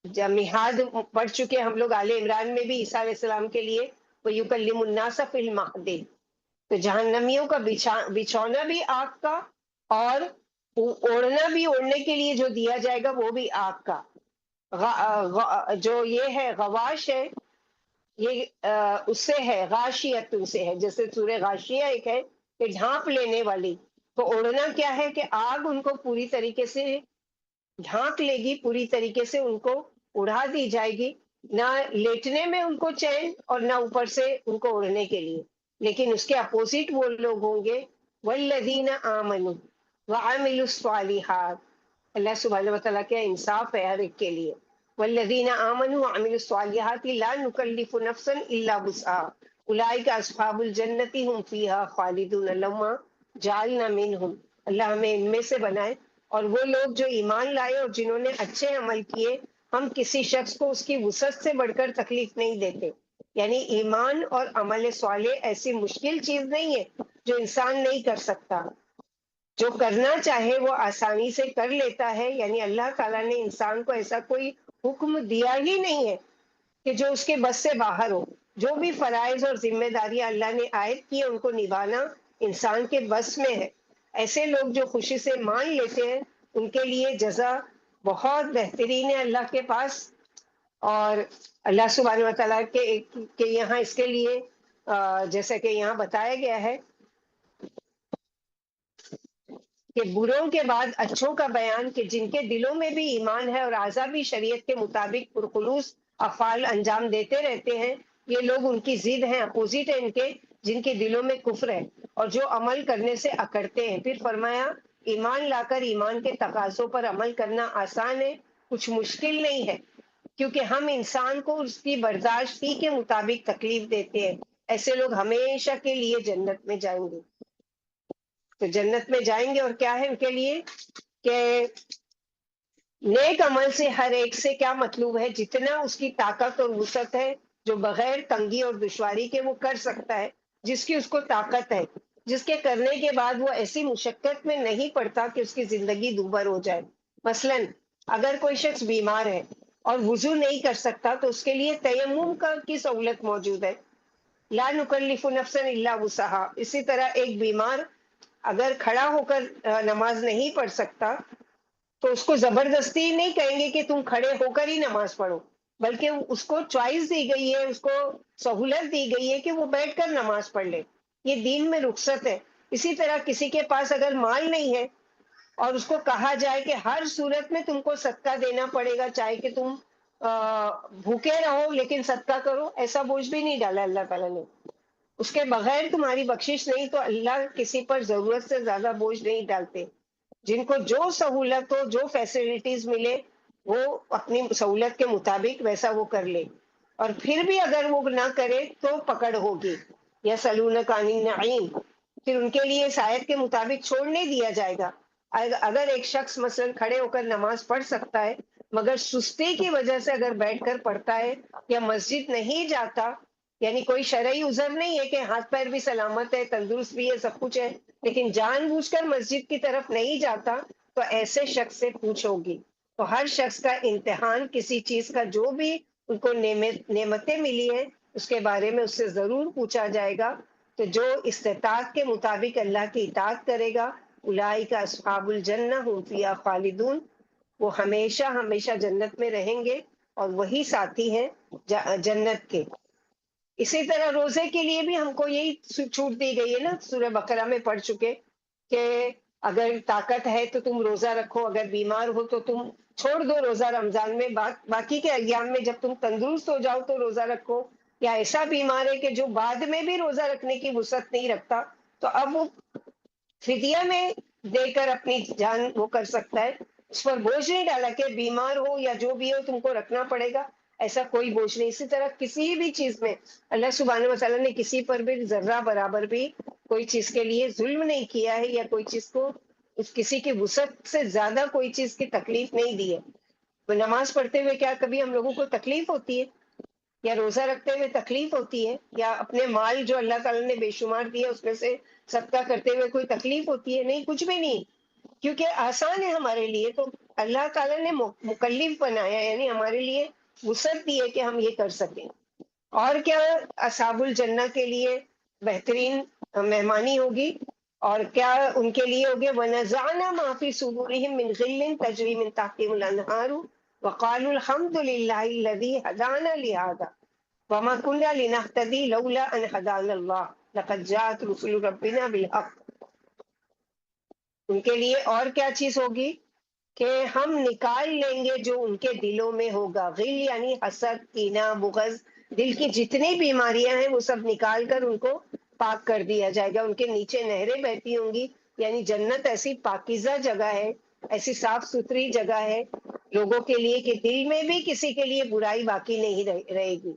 جب مہاد پڑھ چکے ہم لوگ آل عمران میں بھی عیسیٰ علیہ السلام کے لیے وَيُكَلِّمُ النَّاسَ فِي الْمَهْدِ، تو جہنمیوں کا بچھونا بھی آگ کا اور اوڑھنا بھی اوڑھنے کے لیے جو دیا جائے گا وہ بھی آگ کا. جو یہ ہے غواش ہے، یہ اس سے ہے غاشیت سے ہے، جیسے سورہ غاشیہ ایک ہے کہ ڈھانپ لینے والی. تو اوڑھنا کیا ہے کہ آگ ان کو پوری طریقے سے ڈھانک لے گی، پوری طریقے سے ان کو اڑا دی جائے گی، نہ لیٹنے میں ان کو چین اور نہ اوپر سے ان کو اڑنے کے لیے. لیکن اس کے اپوزٹ وہ لوگ ہوں گے والذین آمنوا وعملوا الصالحات. اللہ سبحانہ و تعالیٰ کا انصاف ہے ہر ایک کے لیے. والذین آمنوا وعملوا الصالحات لا نکلف نفسا الا وسعها اولئک اصحاب الجنۃ هم فیها خالدون. لما جعلنا منهم، اللہ ہمیں ان میں سے بنائے. اور وہ لوگ جو ایمان لائے اور جنہوں نے اچھے عمل کیے، ہم کسی شخص کو اس کی وسعت سے بڑھ کر تکلیف نہیں دیتے. یعنی ایمان اور عمل صالح ایسی مشکل چیز نہیں ہے جو انسان نہیں کر سکتا، جو کرنا چاہے وہ آسانی سے کر لیتا ہے. یعنی اللہ تعالیٰ نے انسان کو ایسا کوئی حکم دیا ہی نہیں ہے کہ جو اس کے بس سے باہر ہو. جو بھی فرائض اور ذمہ داریاں اللہ نے عائد کی ان کو نبھانا انسان کے بس میں ہے. ایسے لوگ جو خوشی سے مان لیتے ہیں ان کے لیے جزا بہت بہترین ہے اللہ کے پاس. اور اللہ سبحانہ و تعالیٰ کے یہاں اس کے لیے جیسا کہ یہاں بتایا گیا ہے کہ بروں کے بعد اچھوں کا بیان، کہ جن کے دلوں میں بھی ایمان ہے اور اعضا بھی شریعت کے مطابق پرخلوص افعال انجام دیتے رہتے ہیں، یہ لوگ ان کی ضد ہیں، اپوزٹ ہے ان کے، جن کے دلوں میں کفر ہے اور جو عمل کرنے سے اکڑتے ہیں۔ پھر فرمایا ایمان لا کر ایمان کے تقاضوں پر عمل کرنا آسان ہے، کچھ مشکل نہیں ہے، کیونکہ ہم انسان کو اس کی برداشتی کے مطابق تکلیف دیتے ہیں۔ ایسے لوگ ہمیشہ کے لیے جنت میں جائیں گے۔ تو جنت میں جائیں گے، اور کیا ہے ان کے لیے کہ نیک عمل سے ہر ایک سے کیا مطلوب ہے، جتنا اس کی طاقت اور وسعت ہے، جو بغیر تنگی اور دشواری کے وہ کر سکتا ہے، جس کی اس کو طاقت ہے، جس کے کرنے کے بعد وہ ایسی مشقت میں نہیں پڑتا کہ اس کی زندگی دوبر ہو جائے۔ مثلاً اگر کوئی شخص بیمار ہے اور وضو نہیں کر سکتا تو اس کے لیے تیمم کی سہولت موجود ہے، لا نکلف نفسا الا وسعها۔ اسی طرح ایک بیمار اگر کھڑا ہو کر نماز نہیں پڑھ سکتا تو اس کو زبردستی نہیں کہیں گے کہ تم کھڑے ہو کر ہی نماز پڑھو، بلکہ اس کو چوائس دی گئی ہے، اس کو سہولت دی گئی ہے کہ وہ بیٹھ کر نماز پڑھ لے۔ یہ دین میں رخصت ہے۔ اسی طرح کسی کے پاس اگر مال نہیں ہے اور اس کو کہا جائے کہ ہر صورت میں تم کو صدقہ دینا پڑے گا، چاہے کہ تم بھوکے رہو لیکن صدقہ کرو، ایسا بوجھ بھی نہیں ڈالا اللہ تعالیٰ نے۔ اس کے بغیر تمہاری بخشش نہیں، تو اللہ کسی پر ضرورت سے زیادہ بوجھ نہیں ڈالتے۔ جن کو جو سہولت ہو، جو فیسلٹیز ملے، وہ اپنی سہولت کے مطابق ویسا وہ کر لے، اور پھر بھی اگر وہ نہ کرے تو پکڑ ہوگی۔ یسألونک عن النعیم، پھر ان کے لیے اس آیت کے مطابق چھوڑ نہیں دیا جائے گا۔ اگر ایک شخص مثلا کھڑے ہو کر نماز پڑھ سکتا ہے مگر سستی کی وجہ سے اگر بیٹھ کر پڑھتا ہے یا مسجد نہیں جاتا، یعنی کوئی شرعی عذر نہیں ہے کہ ہاتھ پیر بھی سلامت ہے، تندرست بھی ہے، سب کچھ ہے، لیکن جان بوجھ کر مسجد کی طرف نہیں جاتا، تو ایسے شخص سے پوچھو گی۔ تو ہر شخص کا امتحان کسی چیز کا، جو بھی ان کو نعمتیں ملی ہیں اس کے بارے میں اس سے ضرور پوچھا جائے گا۔ تو جو استطاعت کے مطابق اللہ کی اطاعت کرے گا، اولئک اصحاب الجنہ هم فیہا خالدون، وہ ہمیشہ ہمیشہ جنت میں رہیں گے اور وہی ساتھی ہیں جنت کے۔ اسی طرح روزے کے لیے بھی ہم کو یہی چھوٹ دی گئی ہے نا، سورہ بقرہ میں پڑھ چکے کہ اگر طاقت ہے تو تم روزہ رکھو، اگر بیمار ہو تو تم چھوڑ دو روزہ رمضان میں، باقی کے ایام میں جب تم تندرست ہو جاؤ تو روزہ رکھو۔ یا ایسا بیمار ہے کہ جو بعد میں بھی روزہ رکھنے کی وسعت نہیں رکھتا، تو اب وہ فدیہ میں دے کر اپنی جان وہ کر سکتا ہے، اس پر بوجھ نہیں ڈالا کہ بیمار ہو یا جو بھی ہو تم کو رکھنا پڑے گا، ایسا کوئی بوجھ نہیں۔ اسی طرح کسی بھی چیز میں اللہ سبحانہ وتعالیٰ نے کسی پر بھی ذرہ برابر بھی کوئی چیز کے لیے ظلم نہیں کیا ہے، یا کوئی چیز کو کسی کی وسعت سے زیادہ کوئی چیز کی تکلیف نہیں دی ہے۔ تو نماز پڑھتے ہوئے کیا کبھی ہم لوگوں کو تکلیف ہوتی ہے؟ یا روزہ رکھتے ہوئے تکلیف ہوتی ہے؟ یا اپنے مال جو اللہ تعالیٰ نے بے شمار دیا اس میں سے صدقہ کرتے ہوئے کوئی تکلیف ہوتی ہے؟ نہیں، کچھ بھی نہیں، کیونکہ آسان ہے ہمارے لیے۔ تو اللہ تعالیٰ نے مکلف بنایا، یعنی ہمارے لیے وسعت دی ہے کہ ہم یہ کر سکیں۔ اور کیا اصحاب الجنہ کے لیے بہترین مہمانی ہوگی، اور کیا ان کے لیے ہوگی، وَنَزَعْنَا مَا فِي صُدُورِهِم مِّن غِلٍّ تَجْرِي مِن تَحْتِهِمُ الْأَنْهَارُ وَقَالُوا الْحَمْدُ لِلَّهِ الَّذِي هَدَانَا لِهَٰذَا وَمَا كُنَّا لِنَهْتَدِيَ لَوْلَا أَنْ هَدَانَا اللَّهُ لَقَدْ جَاءَتْ رُسُلُ رَبِّنَا بِالْحَقِّ۔ ان کے لیے اور کیا چیز ہوگی کہ ہم نکال لیں گے جو ان کے دلوں میں ہوگا، غل یعنی حسد، کینہ، بغض، دل کی جتنی بیماریاں ہیں وہ سب نکال کر ان کو پاک کر دیا جائے گا۔ ان کے نیچے نہریں بہتی ہوں گی، یعنی جنت ایسی پاکیزہ جگہ ہے، ایسی صاف ستھری جگہ ہے لوگوں کے لیے کہ دل میں بھی کسی کے لیے برائی باقی نہیں رہے گی۔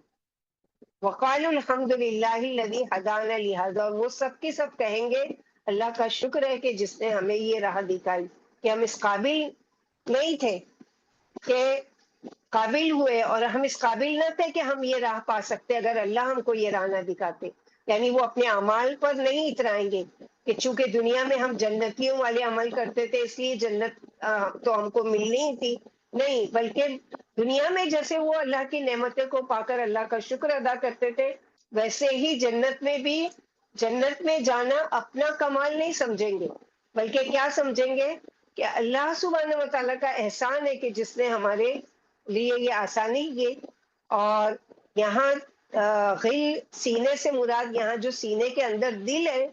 وقالوا الحمد للہ الذی ہدانا لہذا، اور وہ سب کی سب کہیں گے اللہ کا شکر ہے کہ جس نے ہمیں یہ راہ دکھائی، کہ ہم اس قابل نہیں تھے، کہ قابل ہوئے، اور ہم اس قابل نہ تھے کہ ہم یہ راہ پا سکتے اگر اللہ ہم کو یہ راہ نہ دکھاتے۔ یعنی وہ اپنے اعمال پر نہیں اترائیں گے کہ چونکہ دنیا میں ہم جنتیوں والے عمل کرتے تھے اس لیے جنت تو ہم کو ملنی تھی، نہیں، بلکہ دنیا میں جیسے وہ اللہ کی نعمتوں کو پا کر اللہ کا شکر ادا کرتے تھے، ویسے ہی جنت میں بھی، جنت میں جانا اپنا کمال نہیں سمجھیں گے، بلکہ کیا سمجھیں گے کہ اللہ سبحانہ و تعالیٰ کا احسان ہے کہ جس نے ہمارے لیے یہ آسانی کی۔ اور یہاں غل سینے سے مراد، یہاں جو سینے کے اندر دل ہے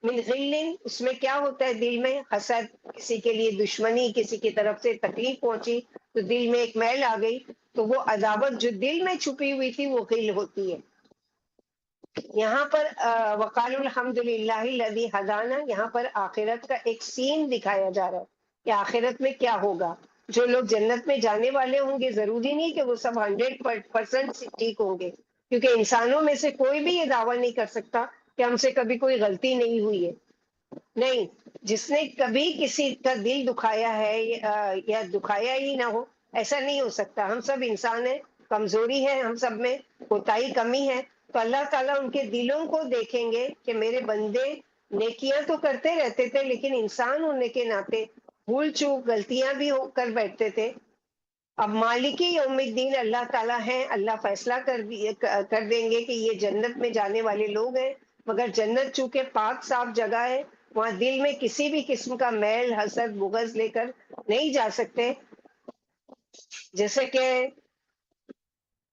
من غل، اس میں کیا ہوتا ہے دل میں؟ حسد، کسی کے لیے دشمنی، کسی کی طرف سے تکلیف پہنچی تو دل میں ایک میل آ گئی، تو وہ عداوت جو دل میں چھپی ہوئی تھی وہ غل ہوتی ہے۔ یہاں پر وقال الحمد للہ الذی ہدانا، یہاں پر آخرت کا ایک سین دکھایا جا رہا ہے کہ آخرت میں کیا ہوگا۔ جو لوگ جنت میں جانے والے ہوں گے، ضروری نہیں کہ وہ سب 100% ٹھیک ہوں گے، کیونکہ انسانوں میں سے کوئی بھی یہ دعویٰ نہیں کر سکتا کہ ہم سے کبھی کوئی غلطی نہیں ہوئی ہے۔ نہیں، جس نے کبھی کسی کا دل دکھایا ہے یا دکھایا ہی نہ ہو، ایسا نہیں ہو سکتا۔ ہم سب انسان ہیں، کمزوری ہے ہم سب میں، کوتاہی کمی ہے، تو اللہ تعالیٰ ان کے دلوں کو دیکھیں گے کہ میرے بندے نیکیاں تو کرتے رہتے تھے، لیکن انسان ہونے کے ناطے بھول چوک غلطیاں بھی ہو کر بیٹھتے تھے۔ اب مالکی یوم الدین اللہ تعالیٰ ہیں، اللہ فیصلہ کر دیں گے کہ یہ جنت میں جانے والے لوگ ہیں، مگر جنت چونکہ پاک صاف جگہ ہے، وہاں دل میں کسی بھی قسم کا میل، حسد، بغض لے کر نہیں جا سکتے۔ جیسے کہ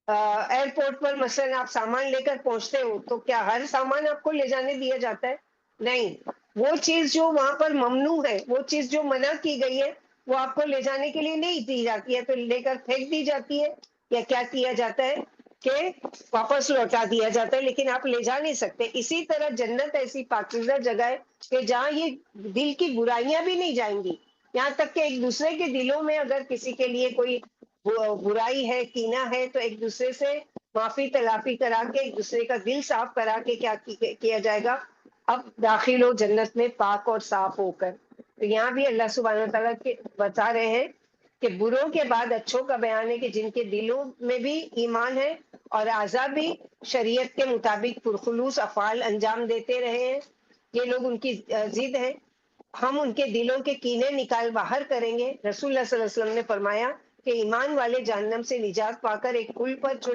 ایئرپورٹ پر مثلا آپ سامان لے کر پہنچتے ہو، تو کیا ہر سامان آپ کو لے جانے دیا جاتا ہے؟ نہیں، وہ چیز جو وہاں پر ممنوع ہے، وہ چیز جو منع کی گئی ہے، وہ آپ کو لے جانے کے لیے نہیں دی جاتی ہے، تو لے کر پھینک دی جاتی ہے، یا کیا کیا جاتا ہے کہ واپس لوٹا دیا جاتا ہے، لیکن آپ لے جا نہیں سکتے۔ اسی طرح جنت ایسی پاکیزہ جگہ ہے کہ جہاں یہ دل کی برائیاں بھی نہیں جائیں گی، یہاں تک کہ ایک دوسرے کے دلوں میں اگر کسی کے لیے کوئی برائی ہے، کینہ ہے، تو ایک دوسرے سے معافی تلافی کرا کے ایک دوسرے کا دل صاف کرا کے کیا کیا جائے گا؟ اب داخل ہو جنت میں پاک اور صاف ہو کر۔ تو یہاں بھی اللہ سبحانہ تعالیٰ کے بتا رہے ہیں کہ بروں کے بعد اچھوں کا بیان ہے کہ جن کے دلوں میں بھی ایمان ہے اور اعضاء بھی شریعت کے مطابق پرخلوص افعال انجام دیتے رہے ہیں، یہ لوگ ان کی ضد ہے، ہم ان کے دلوں کے کینے نکال باہر کریں گے۔ رسول اللہ صلی اللہ علیہ وسلم نے فرمایا کہ ایمان والے جہنم سے نجات پا کر ایک پل پر جو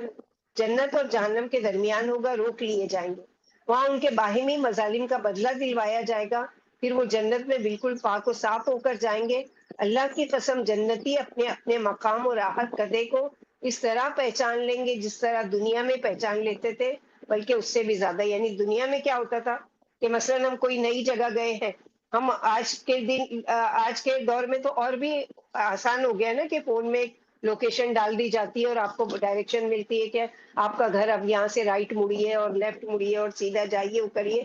جنت اور جہنم کے درمیان ہوگا روک لیے جائیں گے، وہاں ان کے باہمی مظالم کا بدلہ دلوایا جائے گا، پھر وہ جنت میں بالکل پاک و صاف ہو کر جائیں گے۔ اللہ کی قسم، جنتی اپنے اپنے مقام اور راحت قدے کو اس طرح پہچان لیں گے جس طرح دنیا میں پہچان لیتے تھے، بلکہ اس سے بھی زیادہ۔ یعنی دنیا میں کیا ہوتا تھا کہ مثلا ہم کوئی نئی جگہ گئے ہیں، ہم آج کے دور میں تو اور بھی آسان ہو گیا نا کہ فون میں لوکیشن ڈال دی جاتی ہے اور آپ کو ڈائریکشن ملتی ہے کہ آپ کا گھر اب یہاں سے رائٹ مڑیے اور لیفٹ مڑیے اور سیدھا جائیے وہ کریے۔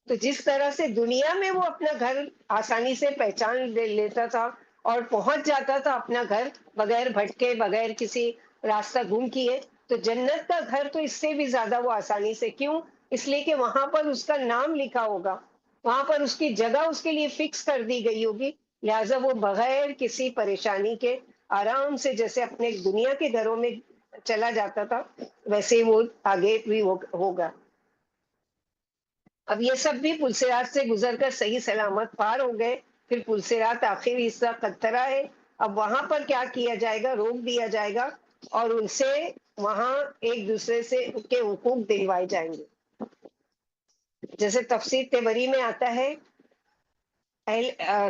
تو جس طرح سے دنیا میں وہ اپنا گھر آسانی سے پہچان لیتا تھا اور پہنچ جاتا تھا اپنا گھر بغیر بھٹکے، بغیر کسی راستہ گم کیے، تو جنت کا گھر تو اس سے بھی زیادہ وہ آسانی سے، کیوں؟ اس لیے کہ وہاں پر اس کا نام لکھا ہوگا، وہاں پر اس کی جگہ اس کے لیے فکس کر دی گئی ہوگی، لہٰذا وہ بغیر کسی پریشانی کے آرام سے جیسے اپنے دنیا کے گھروں میں چلا جاتا تھا ویسے ہی وہ آگے بھی ہوگا۔ اب یہ سب بھی پلسرات سے گزر کر صحیح سلامت پار ہو گئے، پھر پلسرات آخری حصہ قطرہ ہے، اب وہاں پر کیا کیا جائے گا؟ روک دیا جائے گا اور ان سے وہاں ایک دوسرے سے ان کے حقوق دلوائے جائیں گے۔ جیسے تفسیر طبری میں آتا ہے،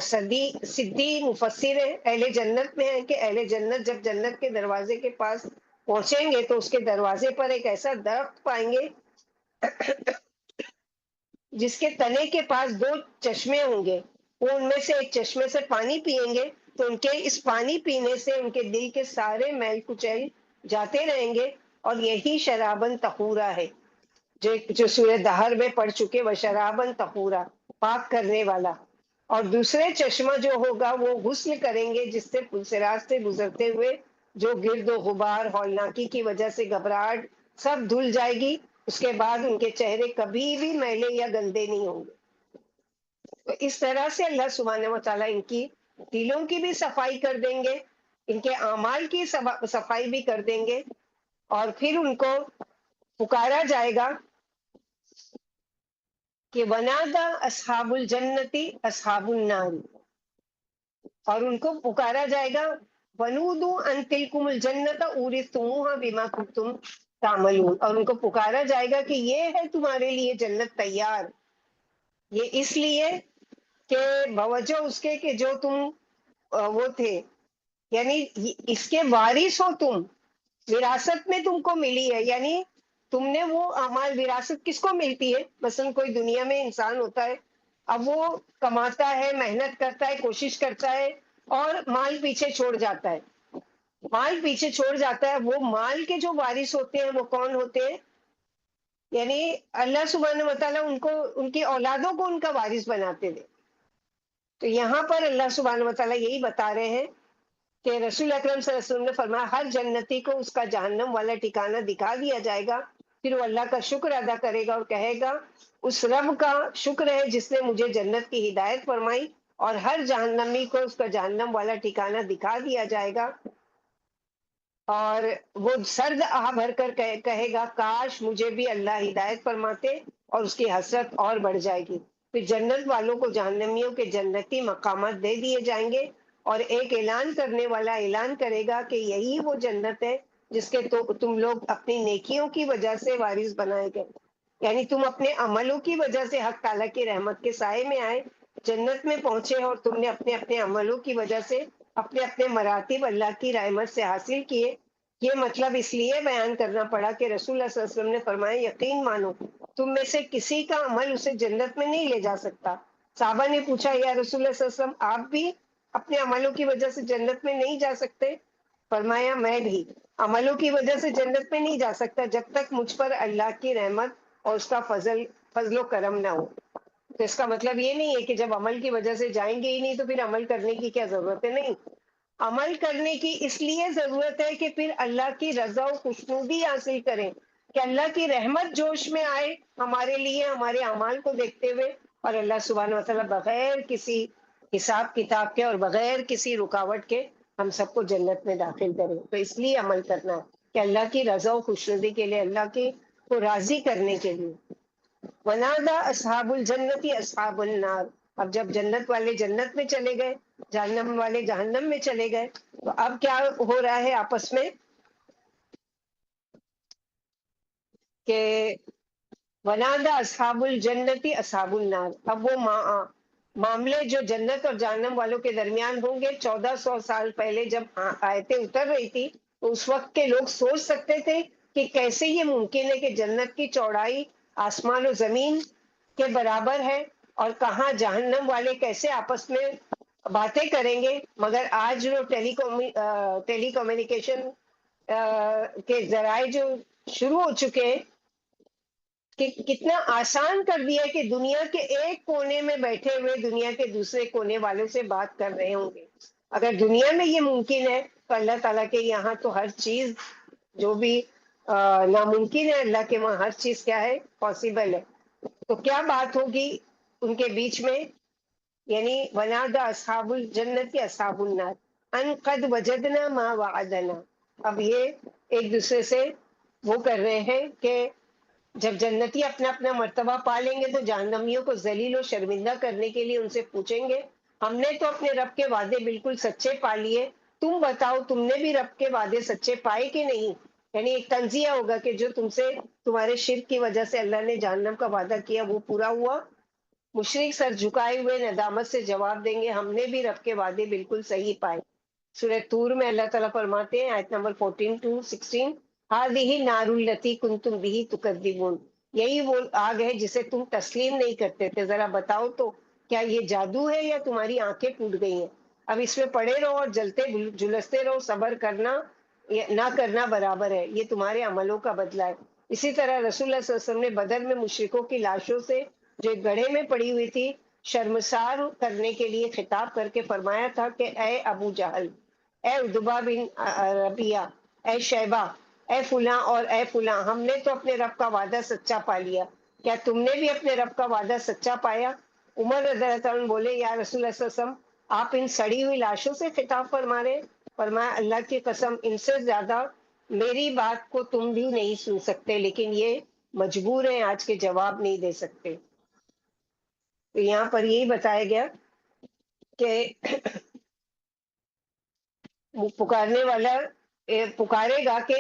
صدی مفسر ہے، اہل جنت میں ہے کہ اہل جنت جب جنت کے دروازے کے پاس پہنچیں گے تو اس کے دروازے پر ایک ایسا درخت پائیں گے جس کے تنے کے پاس دو چشمے ہوں گے، وہ ان میں سے ایک چشمے سے پانی پیئیں گے تو ان کے اس پانی پینے سے ان کے دل کے سارے میل کچیل جاتے رہیں گے، اور یہی شرابن طہورا ہے جو سورہ دہر میں پڑھ چکے، وہ شرابن طہورا، پاک کرنے والا۔ اور دوسرے چشمہ جو ہوگا وہ غسل کریں گے، جس سے پلسرات سے گزرتے ہوئے جو گرد و غبار، ہولناکی کی وجہ سے گھبراہٹ سب دھل جائے گی، اس کے بعد ان کے چہرے کبھی بھی میلے یا گندے نہیں ہوں گے۔ تو اس طرح سے اللہ سبحانہ و تعالیٰ ان کی دلوں کی بھی صفائی کر دیں گے، ان کے اعمال کی صفائی بھی کر دیں گے، اور پھر ان کو پکارا جائے گا کہ ونادا اصحاب الجنتی اصحاب النار، اور ان کو پکارا جائے گا ونودو ان تلکم الجنت اورثتموها بما کنتم تعملون، اور ان کو پکارا جائے گا کہ یہ ہے تمہارے لیے جنت تیار، یہ اس لیے کہ بوجہ اس کے کہ جو تم وہ تھے، یعنی اس کے وارث ہو تم، وراثت میں تم کو ملی ہے، یعنی تم نے وہ اعمال، وراثت کس کو ملتی ہے؟ مثلا کوئی دنیا میں انسان ہوتا ہے اب وہ کماتا ہے، محنت کرتا ہے، کوشش کرتا ہے اور مال پیچھے چھوڑ جاتا ہے. مال پیچھے چھوڑ جاتا ہے، وہ مال کے جو وارث ہوتے ہیں وہ کون ہوتے ہیں؟ یعنی اللہ سبحانہ و تعالیٰ ان کو، ان کی اولادوں کو ان کا وارث بناتے تھے. تو یہاں پر اللہ سبحانہ و تعالیٰ یہی بتا رہے ہیں کہ رسول اکرم صلی اللہ علیہ وسلم نے فرمایا ہر جنتی کو اس کا جہنم والا ٹھکانہ دکھا دیا جائے گا، پھر وہ اللہ کا شکر ادا کرے گا اور کہے گا اس رب کا شکر ہے جس نے مجھے جنت کی ہدایت فرمائی، اور ہر جہنمی کو اس کا جہنم والا ٹھکانہ دکھا دیا جائے گا، اور وہ سرد آہ بھر کر کہے گا کاش مجھے بھی اللہ ہدایت فرماتے، اور اس کی حسرت اور بڑھ جائے گی. پھر جنت والوں کو جہنمیوں کے جنتی مقامات دے دیے جائیں گے، اور ایک اعلان کرنے والا اعلان کرے گا کہ یہی وہ جنت ہے جس کے تو تم لوگ اپنی نیکیوں کی وجہ سے وارث بنائے گئے. یعنی تم اپنے عملوں کی وجہ سے حق تعالیٰ کی رحمت کے سائے میں آئے، جنت میں پہنچے، اور تم نے اپنے اپنے عملوں کی وجہ سے اپنے اپنے مراتب اللہ کی رحمت سے حاصل کیے. یہ مطلب اس لیے بیان کرنا پڑا کہ رسول اللہ صلی اللہ علیہ وسلم نے فرمایا یقین مانو تم میں سے کسی کا عمل اسے جنت میں نہیں لے جا سکتا. صحابہ نے پوچھا یا رسول اللہ صلی اللہ علیہ وسلم آپ بھی اپنے عملوں کی وجہ سے جنت میں نہیں جا سکتے؟ فرمایا میں بھی عملوں کی وجہ سے جنت میں نہیں جا سکتا جب تک مجھ پر اللہ کی رحمت اور اس کا فضل و کرم نہ ہو. تو اس کا مطلب یہ نہیں ہے کہ جب عمل کی وجہ سے جائیں گے ہی نہیں تو پھر عمل کرنے کی کیا ضرورت ہے. نہیں، عمل کرنے کی اس لیے ضرورت ہے کہ پھر اللہ کی رضا و خوشنودی حاصل کریں، کہ اللہ کی رحمت جوش میں آئے ہمارے لیے ہمارے اعمال کو دیکھتے ہوئے، اور اللہ سبحانہ و تعالیٰ بغیر کسی حساب کتاب کے اور بغیر کسی رکاوٹ کے ہم سب کو جنت میں داخل کریں. تو اس لیے عمل کرنا ہے کہ اللہ کی رضا و خوشنودی کے لیے، اللہ کی کو راضی کرنے کے لیے. ونادا اصحاب الجنتی اصحاب النار. اب جب جنت والے جنت میں چلے گئے، جہنم والے جہنم میں چلے گئے، تو اب کیا ہو رہا ہے آپس میں کہ ونادا اصحاب الجنتی اصحاب النار. اب وہ معاملے جو جنت اور جہنم والوں کے درمیان ہوں گے 1400 سال پہلے جب آیتیں اتر رہی تھی، تو اس وقت کے لوگ سوچ سکتے تھے کہ کیسے یہ ممکن ہے کہ جنت کی چوڑائی آسمان و زمین کے برابر ہے، اور کہاں جہنم والے کیسے آپس میں باتیں کریں گے. مگر آج جو ٹیلی کمیونیکیشن کے ذرائع جو شروع ہو چکے ہیں، کہ کتنا آسان کر دیا کہ دنیا کے ایک کونے میں بیٹھے ہوئے دنیا کے دوسرے کونے والوں سے بات کر رہے ہوں گے. اگر دنیا میں یہ ممکن ہے تو اللہ تعالیٰ کے یہاں تو ہر چیز جو بھی ناممکن ہے، اللہ کے وہاں ہر چیز کیا ہے، پاسبل ہے. تو کیا بات ہوگی ان کے بیچ میں؟ یعنی ونادا اصحاب الجنت اصحاب النار ان قد وجدنا ما وعدنا. اب یہ ایک دوسرے سے وہ کر رہے ہیں کہ جب جنتی اپنا اپنا مرتبہ پا لیں گے تو جہنمیوں کو ذلیل و شرمندہ کرنے کے لیے ان سے پوچھیں گے ہم نے تو اپنے رب کے وعدے بالکل سچے پا لیے، تم بتاؤ تم نے بھی رب کے وعدے سچے پائے کہ نہیں. یعنی ایک تنزیہ ہوگا کہ جو تم سے تمہارے شرک کی وجہ سے اللہ نے جہنم کا وعدہ کیا وہ پورا ہوا. مشرک سر جھکائے ہوئے ندامت سے جواب دیں گے ہم نے بھی رب کے وعدے بالکل صحیح پائے. سورہ طور میں اللہ تعالیٰ فرماتے ہیں آیت نمبر 14 to 16 ہذہ نار التی کنتم بہ تکذبون. یہی وہ آگ ہے جسے تم تسلیم نہیں کرتے تھے، ذرا بتاؤ تو کیا یہ جادو ہے یا تمہاری آنکھیں ٹوٹ گئی ہیں. اب اس میں پڑے رہو اور جلتے جلستے رہو، صبر کرنا نہ کرنا برابر ہے، یہ تمہارے عملوں کا بدلہ ہے. اسی طرح رسول اللہ صلی اللہ علیہ وسلم نے بدر میں مشرکوں کی لاشوں سے جو ایک گڑھے میں پڑی ہوئی تھی شرمسار کرنے کے لیے خطاب کر کے فرمایا تھا کہ اے ابو جہل، اے عتبہ بن ربیعہ، اے شیبہ، اے فلاں اور اے فلاں، ہم نے تو اپنے رب کا وعدہ سچا پا لیا، کیا تم نے بھی اپنے رب کا وعدہ سچا پایا؟ عمر رضی اللہ عنہ بولے یا رسول اللہ صلی اللہ علیہ وسلم آپ ان سڑی ہوئی لاشوں سے خطاب فرما رہے؟ فرمایا اللہ کی قسم ان سے زیادہ میری بات کو تم بھی نہیں سن سکتے، لیکن یہ مجبور ہیں آج کے جواب نہیں دے سکتے. تو یہاں پر یہی بتایا گیا کہ پکارنے والا پکارے گا کہ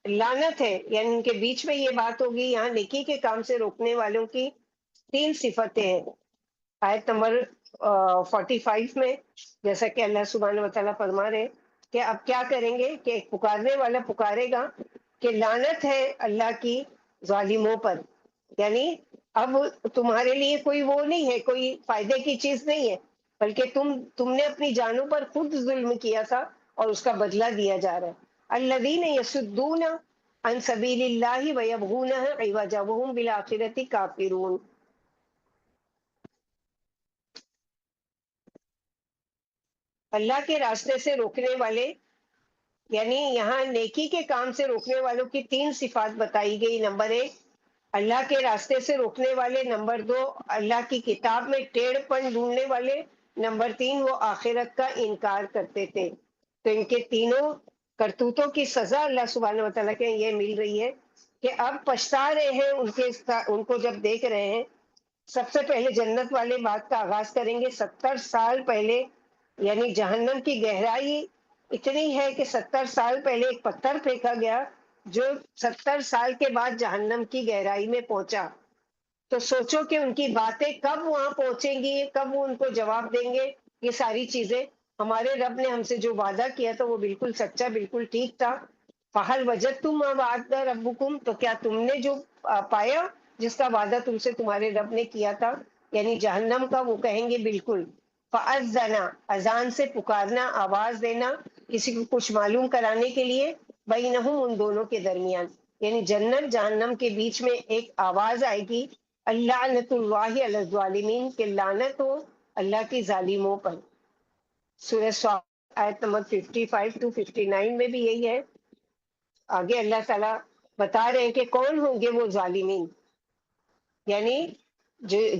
لعنت ہے، یعنی ان کے بیچ میں یہ بات ہوگی. یہاں نیکی کے کام سے روکنے والوں کی 3 صفتیں ہیں آیت نمبر 45 میں، جیسا کہ اللہ سبحانہ و تعالیٰ فرما رہے کہ اب کیا کریں گے کہ ایک پکارنے والا پکارے گا کہ لعنت ہے اللہ کی ظالموں پر. یعنی اب تمہارے لیے کوئی وہ نہیں ہے، کوئی فائدے کی چیز نہیں ہے، بلکہ تم نے اپنی جانوں پر خود ظلم کیا تھا اور اس کا بدلہ دیا جا رہا ہے۔ الذین یصدون عن سبیل اللہ ویبغونہ عوجا وہم بالآخرۃ کافرون۔ اللہ کے راستے سے روکنے والے، یعنی یہاں نیکی کے کام سے روکنے والوں کی تین صفات بتائی گئی۔ نمبر ایک، اللہ کے راستے سے روکنے والے۔ نمبر دو، اللہ کی کتاب میں ٹیڑھ پن ڈھونڈنے والے۔ نمبر تین، وہ آخرت کا انکار کرتے تھے۔ تو ان کے تینوں کرتوتوں کی سزا اللہ سبحانہ و تعالیٰ کے یہ مل رہی ہے کہ اب پچھتا رہے ہیں ان کو جب دیکھ رہے ہیں۔ سب سے پہلے جنت والے بات کا آغاز کریں گے۔ 70 سال پہلے، یعنی جہنم کی گہرائی اتنی ہے کہ 70 سال پہلے ایک پتھر پھینکا گیا جو 70 سال کے بعد جہنم کی گہرائی میں پہنچا۔ تو سوچو کہ ان کی باتیں کب وہاں پہنچیں گی، کب وہ ان کو جواب دیں گے۔ یہ ساری چیزیں ہمارے رب نے ہم سے جو وعدہ کیا تھا وہ بالکل سچا، بالکل ٹھیک تھا۔ فَهَلْ وَجَدْتُم مَّا وَعَدَ رَبُّكُم، تو کیا تم نے جو پایا جس کا وعدہ تم سے تمہارے رب نے کیا تھا، یعنی جہنم کا؟ وہ کہیں گے بالکل۔ فَأَذَّنَ، اذان سے پکارنا، آواز دینا کسی کو کچھ معلوم کرانے کے لیے، بینہم، ان دونوں کے درمیان، یعنی جنت جہنم کے بیچ میں ایک آواز آئے گی، اللعنۃ اللہ علی الظالمین، کہ لعنت ہو اللہ کی ظالموں پر۔ سورہ صاد آیت نمبر 55 to 59 میں بھی یہی ہے۔ آگے اللہ تعالیٰ بتا رہے ہیں کہ کون ہوں گے وہ ظالمین، یعنی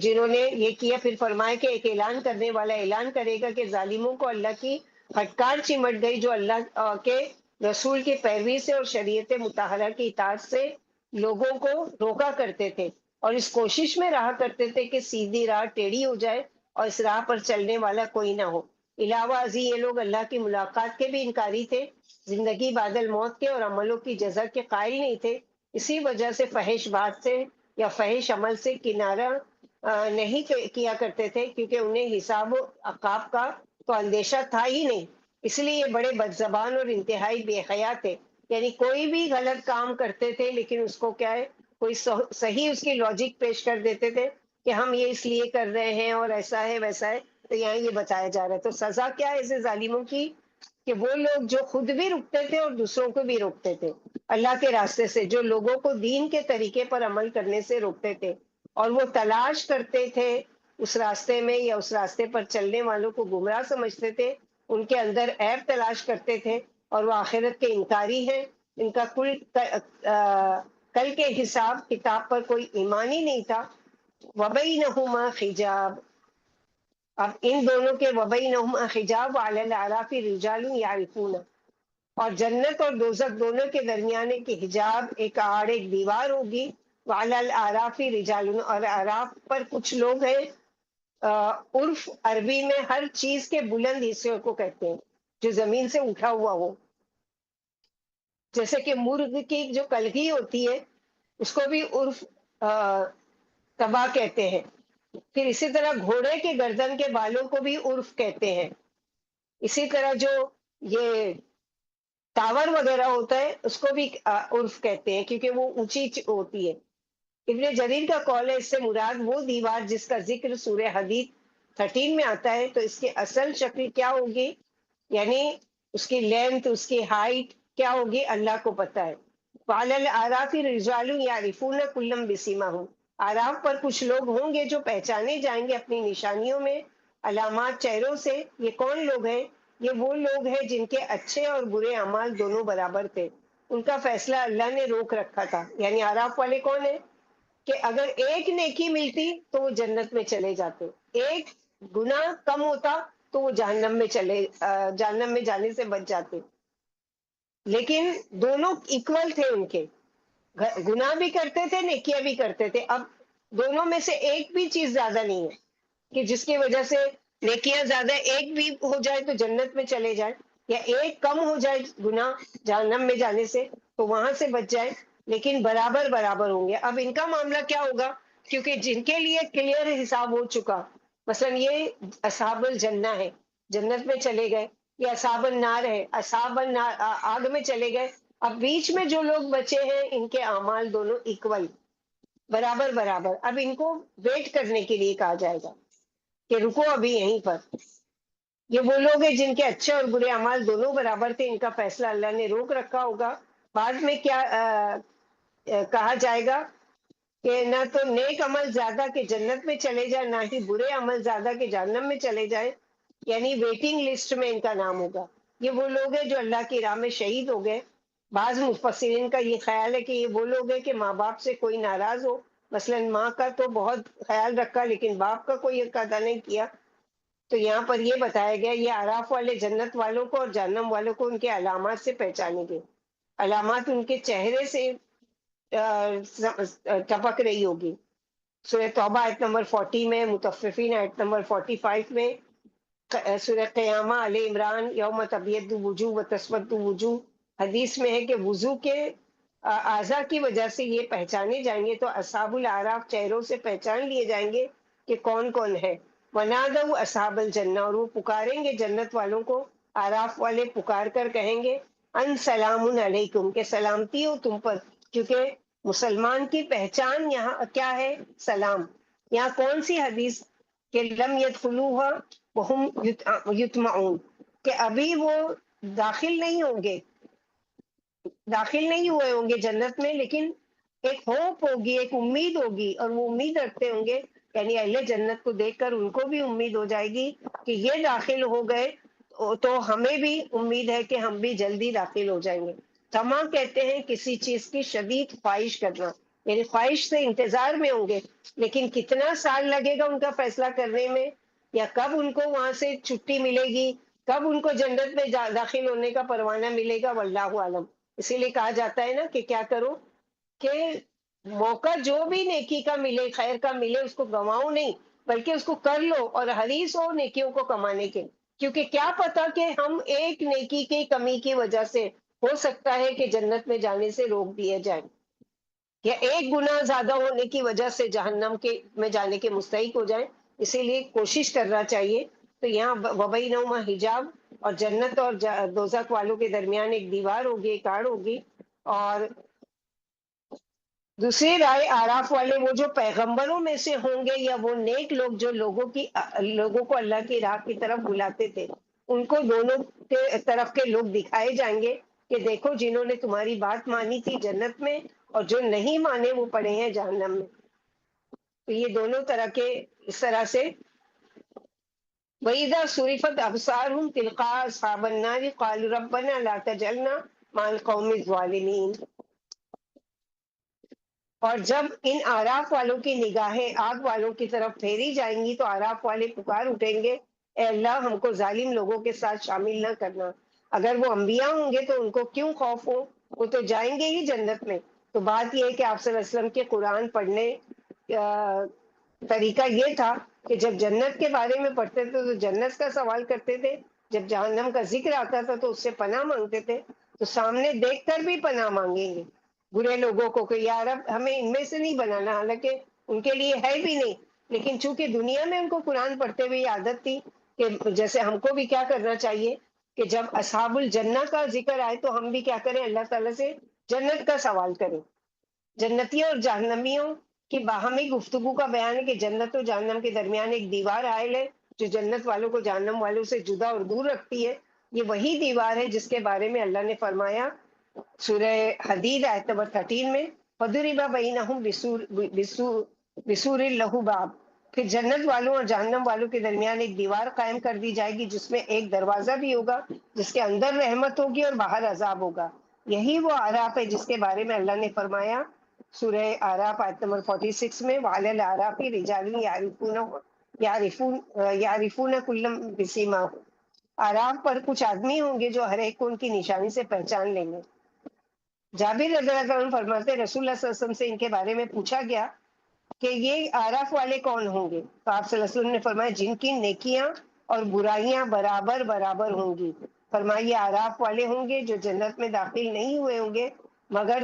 جنہوں نے یہ کیا۔ پھر فرمایا کہ ایک اعلان کرنے والا اعلان کرے گا کہ ظالموں کو اللہ کی پھٹکار چمٹ گئی، جو اللہ کے رسول کی پیروی سے اور شریعت مطہرہ کی اطاعت سے لوگوں کو روکا کرتے تھے، اور اس کوشش میں رہا کرتے تھے کہ سیدھی راہ ٹیڑھی ہو جائے اور اس راہ پر چلنے والا کوئی نہ ہو۔ علاوہ ازیں یہ لوگ اللہ کی ملاقات کے بھی انکاری تھے، زندگی بعد الموت کے اور عملوں کی جزا کے قائل نہیں تھے۔ اسی وجہ سے فحش بات سے یا فحش عمل سے کنارہ نہیں کیا کرتے تھے، کیونکہ انہیں حساب و عقاب کا تو اندیشہ تھا ہی نہیں۔ اس لیے یہ بڑے بد زبان اور انتہائی بے حیا تھے، یعنی کوئی بھی غلط کام کرتے تھے لیکن اس کو کیا ہے، کوئی صحیح اس کی لاجک پیش کر دیتے تھے کہ ہم یہ اس لیے کر رہے ہیں اور ایسا ہے ویسا ہے۔ تو یہاں یہ بتایا جا رہا ہے۔ تو سزا کیا ہے ایسے ظالموں کی؟ کہ وہ لوگ جو خود بھی رکتے تھے اور دوسروں کو بھی روکتے تھے اللہ کے راستے سے، جو لوگوں کو دین کے طریقے پر عمل کرنے سے روکتے تھے، اور وہ تلاش کرتے تھے اس راستے میں یا اس راستے پر چلنے والوں کو گمراہ سمجھتے تھے، ان کے اندر عیب تلاش کرتے تھے، اور وہ آخرت کے انکاری ہیں۔ ان کا کل کے حساب کتاب پر کوئی ایمان ہی نہیں تھا۔ وَبَيْنَهُمَا حجاب، اب ان دونوں کے وَبَيْنَهُمَا حجاب وَعَلَى الْأَعْرَافِ رِجَالٌ يَعْرِفُونَ، اور جنت اور دوزخ دونوں کے درمیانے کی حجاب، ایک آڑ، ایک دیوار ہوگی۔ وَعَلَى الْأَعْرَافِ رِجَالٌ، اور اعراف پر کچھ لوگ ہیں، عرف عربی میں ہر چیز کے بلند حصے کو کہتے ہیں جو زمین سے اٹھا ہوا ہو، جیسے کہ مرغ کی جو کلگی ہوتی ہے اس کو بھی عرف تباہ کہتے ہیں۔ پھر اسی طرح گھوڑے کے گردن کے بالوں کو بھی عرف کہتے ہیں۔ اسی طرح جو یہ ٹاور وغیرہ ہوتا ہے اس کو بھی عرف کہتے ہیں، کیونکہ وہ اونچی ہوتی ہے۔ ابن جریر کا قول ہے اس سے مراد وہ دیوار جس کا ذکر سورہ حدید 13 میں آتا ہے، تو اس کی اصل شکل کیا ہوگی، یعنی اس کی لینتھ، اس کی ہائٹ کیا ہوگی، اللہ کو پتہ ہے۔ وَعَلَى الْأَعْرَافِ رِجَالٌ يَعْرِفُونَ كُلًّا بِسِيمَاهُمْ، آراف پر کچھ لوگ ہوں گے جو پہچانے جائیں گے اپنی نشانیوں میں، علامات، چہروں سے۔ یہ کون لوگ ہیں؟ یہ وہ لوگ ہیں جن کے اچھے اور برے اعمال دونوں برابر تھے، ان کا فیصلہ اللہ نے روک رکھا تھا۔ یعنی آراف والے کون ہیں؟ کہ اگر ایک نیکی ملتی تو وہ جنت میں چلے جاتے، ایک گناہ کم ہوتا تو وہ جہنم میں جانے سے بچ جاتے، لیکن دونوں ایکول تھے ان کے، گناہ بھی کرتے تھے، نیکیاں بھی کرتے تھے۔ اب دونوں میں سے ایک بھی چیز زیادہ نہیں ہے کہ جس کی وجہ سے نیکیاں زیادہ ایک بھی ہو جائے تو جنت میں چلے جائے، یا ایک کم ہو جائے گناہ جہنم میں جانے سے تو وہاں سے بچ جائے، لیکن برابر برابر ہوں گے۔ اب ان کا معاملہ کیا ہوگا؟ کیونکہ جن کے لیے کلیئر حساب ہو چکا، مثلا یہ اصحاب الجنہ ہے، جنت میں چلے گئے، یہ اصحاب النار ہے، اصحاب النار آگ میں چلے گئے۔ اب بیچ میں جو لوگ بچے ہیں ان کے اعمال دونوں ایکول، برابر برابر. اب ان کو ویٹ کرنے کے لیے کہا جائے گا کہ رکو ابھی یہیں پر. یہ وہ لوگ ہیں جن کے اچھے اور برے اعمال دونوں برابر تھے، ان کا فیصلہ اللہ نے روک رکھا ہوگا. بعد میں کیا کہا جائے گا کہ نہ تو نیک عمل زیادہ کہ جنت میں چلے جائیں، نہ ہی برے عمل زیادہ کہ جہنم میں چلے جائیں. یعنی ویٹنگ لسٹ میں ان کا نام ہوگا. یہ وہ لوگ ہیں جو اللہ کی راہ میں شہید ہو گئے. بعض مفسرین کا یہ خیال ہے کہ یہ وہ لوگ ہیں کہ ماں باپ سے کوئی ناراض ہو، مثلا ماں کا تو بہت خیال رکھا لیکن باپ کا کوئی ادا نہیں کیا، تو یہاں پر یہ بتایا گیا یہ اعراف والے جنت والوں کو اور جہنم والوں کو ان کے علامات سے پہچانیں گے. علامات ان کے چہرے سے ٹپک رہی ہوگی. سورہ توبہ آیت نمبر 40 میں، مطففین آیت نمبر 45 میں، سورہ قیامہ آل عمران یوم تبیض وجوہ و تسود وجوہ. حدیث میں ہے کہ وضو کے اعضاء کی وجہ سے یہ پہچانے جائیں گے، تو اصحاب الاعراف چہروں سے پہچان لیے جائیں گے کہ کون کون ہے. ونادوا اصحاب الجنہ، اور وہ پکاریں گے جنت والوں کو. اعراف والے پکار کر کہیں گے ان سلام علیکم، کہ سلامتی ہو تم پر. کیونکہ مسلمان کی پہچان یہاں کیا ہے؟ سلام. یہاں کون سی حدیث کہ لم يدخلوها وهم یطمعون، کہ ابھی وہ داخل نہیں ہوں گے، داخل نہیں ہوئے ہوں گے جنت میں، لیکن ایک ہوپ ہوگی، ایک امید ہوگی، اور وہ امید رکھتے ہوں گے. یعنی اہل جنت کو دیکھ کر ان کو بھی امید ہو جائے گی کہ یہ داخل ہو گئے تو ہمیں بھی امید ہے کہ ہم بھی جلدی داخل ہو جائیں گے. طمع کہتے ہیں کسی چیز کی شدید خواہش کرنا، یعنی خواہش سے انتظار میں ہوں گے، لیکن کتنا سال لگے گا ان کا فیصلہ کرنے میں، یا کب ان کو وہاں سے چھٹی ملے گی، کب ان کو جنت میں داخل ہونے کا پروانہ ملے گا، واللہ عالم. اسی لیے کہا جاتا ہے نا کہ کیا کرو کہ موقع جو بھی نیکی کا ملے، خیر کا ملے، اس کو گنواؤ نہیں، بلکہ اس کو کر لو اور حریص ہو نیکیوں کو کمانے کے. کیونکہ کیا پتا کہ ہم ایک نیکی کی کمی کی وجہ سے ہو سکتا ہے کہ جنت میں جانے سے روک دیے جائیں، یا ایک گناہ زیادہ ہونے کی وجہ سے جہنم کے میں جانے کے مستحق ہو جائیں. اسی لیے کوشش کرنا چاہیے. تو یہاں وبینہما حجاب، اور جنت اور دوزخ والوں کے درمیان ایک دیوار ہوگی، ایک آڑ ہوگی. اور دوسری رائے اعراف والے وہ جو پیغمبروں میں سے ہوں گے، یا وہ نیک لوگ جو لوگوں کو اللہ کی راہ کی طرف بلاتے تھے، ان کو دونوں کے طرف کے لوگ دکھائے جائیں گے کہ دیکھو جنہوں نے تمہاری بات مانی تھی جنت میں، اور جو نہیں مانے وہ پڑے ہیں جہنم میں. تو یہ دونوں طرح کے اس طرح سے وَإِذَا صُرِفَتْ أَبْصَارُهُمْ تِلْقَاءَ أَصْحَابِ النَّارِ قَالُوا رَبَّنَا لَا تَجْعَلْنَا مَعَ الْقَوْمِ الظَّالِمِينَ. اور جب ان آراف والوں کی نگاہیں آگ والوں کی طرف پھیری جائیں گی تو آراف والے پکار اٹھیں گے اے اللہ ہم کو ظالم لوگوں کے ساتھ شامل نہ کرنا. اگر وہ انبیاء ہوں گے تو ان کو کیوں خوف ہو، وہ تو جائیں گے ہی جنت میں. تو بات یہ ہے کہ آپ صلی اللہ علیہ وسلم کے قرآن پڑھنے طریقہ یہ تھا کہ جب جنت کے بارے میں پڑھتے تھے تو جنت کا سوال کرتے تھے، جب جہنم کا ذکر آتا تھا تو اس سے پناہ مانگتے تھے. تو سامنے دیکھ کر بھی پناہ مانگیں گے برے لوگوں کو کہ یا رب ہمیں ان میں سے نہیں بنانا، حالانکہ ان کے لیے ہے بھی نہیں. لیکن چونکہ دنیا میں ان کو قرآن پڑھتے ہوئے عادت تھی کہ جیسے ہم کو بھی کیا کرنا چاہیے کہ جب اصحاب الجنہ کا ذکر آئے تو ہم بھی کیا کریں، اللہ تعالیٰ سے جنت کا سوال کریں. جنتیوں اور جہنمیوں کی باہمی گفتگو کا بیان ہے کہ جنت و جہنم کے درمیان ایک دیوار حائل ہے جو جنت والوں کو جہنم والوں سے جدا اور دور رکھتی ہے. یہ وہی دیوار ہے جس کے بارے میں اللہ نے فرمایا سورہ حدید آیت نمبر 13 میں فَضُرِبَ بَيْنَهُمْ بِسُورٍ لَهُ بَابٌ. پھر جنت والوں اور جہنم والوں کے درمیان ایک دیوار قائم کر دی جائے گی جس میں ایک دروازہ بھی ہوگا، جس کے اندر رحمت ہوگی اور باہر عذاب ہوگا. یہی وہ آراف ہے جس کے بارے میں اللہ نے فرمایا سورہ آراف آیت نمبر 46 میں وَعَلَى الْأَعْرَافِ رِجَالٌ يَعْرِفُونَ كُلًّا بِسِيمَاهُمْ. آراف پر کچھ آدمی ہوں گے جو ہر ایک کو ان کی نشانی سے پہچان لیں گے. جابر رضی اللہ عنہ فرماتے رسول اللہ صلی اللہ علیہ وسلم سے ان کے بارے میں پوچھا گیا کہ یہ آراف والے کون ہوں گے، تو آپ صلی اللہ علیہ وسلم نے فرمایا جن کی نیکیاں اور برائیاں برابر برابر ہوں گی. فرمائیے آراف والے ہوں گے جو جنت میں داخل نہیں ہوئے ہوں گے مگر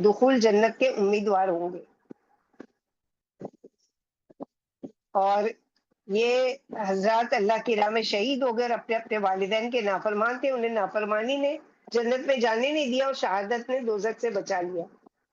دخول جنت کے امیدوار ہوں گے. اور یہ حضرات اللہ کی راہ میں شہید ہو گئے، اپنے اپنے والدین کے نافرمان تھے، انہیں نافرمانی نے جنت میں جانے نہیں دیا اور شہادت نے دوزخ سے بچا لیا.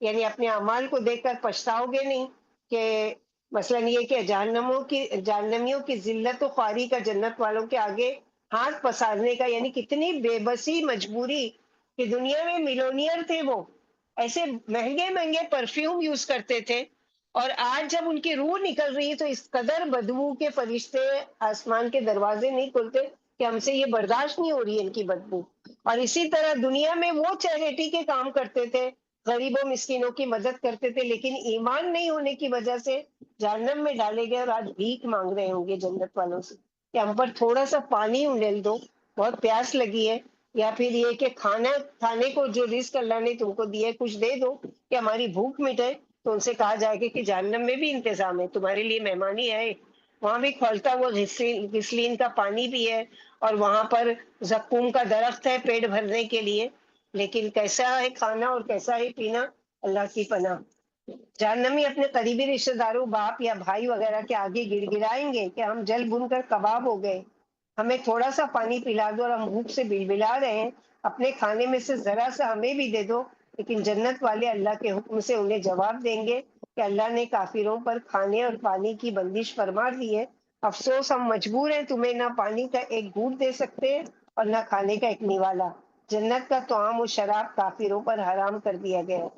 یعنی اپنے اعمال کو دیکھ کر پچھتاؤ گے نہیں کہ مثلاً یہ کہ جہنمیوں کی ذلت و خواری کا جنت والوں کے آگے ہاتھ پسارنے کا، یعنی کتنی بے بسی مجبوری کہ دنیا میں ملونیئر تھے وہ، ایسے مہنگے مہنگے پرفیوم یوز کرتے تھے، اور آج جب ان کی روح نکل رہی ہے تو اس قدر بدبو کے فرشتے آسمان کے دروازے نہیں کھلتے کہ ہم سے یہ برداشت نہیں ہو رہی ہے ان کی بدبو۔ اور اسی طرح دنیا میں وہ چیریٹی کے کام کرتے تھے، غریبوں مسکینوں کی مدد کرتے تھے، لیکن ایمان نہیں ہونے کی وجہ سے جہنم میں ڈالے گئے، اور آج بھیک مانگ رہے ہوں گے جنت والوں سے کہ ہم پر تھوڑا سا پانی انڈیل دو، بہت پیاس لگی ہے، یا پھر یہ کہ کھانے کو جو رزق اللہ نے تم کو دیا ہے کچھ دے دو کہ ہماری بھوک مٹے۔ تو ان سے کہا جائے گا کہ جہنم میں بھی انتظام ہے، تمہارے لیے مہمانی ہے، وہاں بھی کھولتا ہوا غسلین کا پانی بھی ہے، اور وہاں پر زقوم کا درخت ہے پیٹ بھرنے کے لیے، لیکن کیسا ہے کھانا اور کیسا ہے پینا، اللہ کی پناہ۔ جہنمی اپنے قریبی رشتہ داروں، باپ یا بھائی وغیرہ کے آگے گڑ گڑائیں گے کہ ہم جل بھن کر کباب ہو گئے، ہمیں تھوڑا سا پانی پلا دو، اور ہم بھوک سے بلبلا رہے ہیں، اپنے کھانے میں سے ذرا سا ہمیں بھی دے دو۔ لیکن جنت والے اللہ کے حکم سے انہیں جواب دیں گے کہ اللہ نے کافروں پر کھانے اور پانی کی بندش فرما دی ہے، افسوس ہم مجبور ہیں تمہیں نہ پانی کا ایک گھونٹ دے سکتے ہیں اور نہ کھانے کا ایک نوالا، جنت کا طعام و شراب کافروں پر حرام کر دیا گیا ہے۔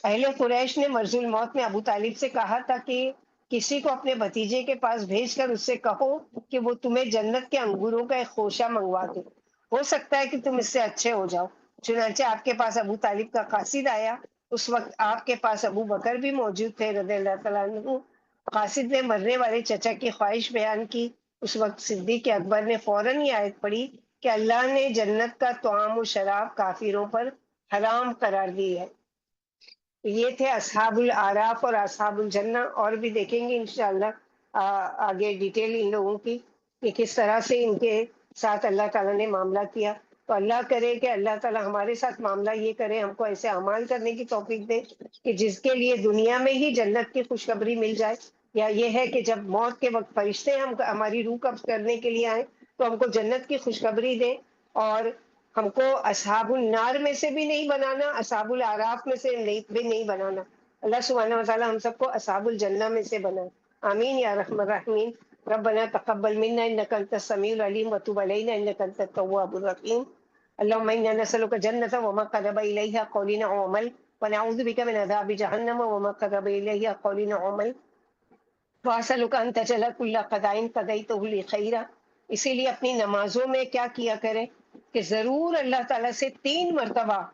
اہل قریش نے مرض الموت میں ابو طالب سے کہا تھا کہ کسی کو اپنے بھتیجے کے پاس بھیج کر اس سے کہو کہ وہ تمہیں جنت کے انگوروں کا ایک خوشہ منگوا دے، ہو سکتا ہے کہ تم اس سے اچھے ہو جاؤ۔ چنانچہ آپ کے پاس ابو طالب کا قاصد آیا، اس وقت آپ کے پاس ابو بکر بھی موجود تھے رضی اللہ تعالیٰ عنہ۔ قاصد نے مرنے والے چچا کی خواہش بیان کی، اس وقت صدیق اکبر نے فوراً یہ آیت پڑھی کہ اللہ نے جنت کا طعام و شراب کافروں پر حرام قرار دی ہے۔ یہ تھے اصحاب الاعراف اور اصحاب الجنہ، اور بھی دیکھیں گے انشاءاللہ آگے ڈیٹیل ان لوگوں کی کہ کس طرح سے ان کے ساتھ اللہ تعالیٰ نے معاملہ کیا۔ تو اللہ کرے کہ اللہ تعالیٰ ہمارے ساتھ معاملہ یہ کرے، ہم کو ایسے اعمال کرنے کی توفیق دے کہ جس کے لیے دنیا میں ہی جنت کی خوشخبری مل جائے، یا یہ ہے کہ جب موت کے وقت فرشتے ہماری روح قبض کرنے کے لیے آئیں تو ہم کو جنت کی خوشخبری دیں، اور ہم کو اصحاب النار میں سے بھی نہیں بنانا، اصحاب الاعراف میں سے بھی نہیں بنانا۔ اللہ سبحانہ وتعالی ہم سب کو اصحاب الجنہ میں سے بنائے، آمین یا رحم الرحمین۔ ربنا تقبل منا انك انت السميع العليم وتب علينا انك انت التواب الرحيم۔ اللهم انا نسالك جنة وما قرب اليها قول او عمل، ونعوذ بك من عذاب جهنم وما قرب اليها قول او عمل، واسالک ان تجعل كل قضاء قضيته لي خيرا۔ اسی لیے اپنی نمازوں میں کیا کیا کریں کہ ضرور اللہ تعالیٰ سے 3 مرتبہ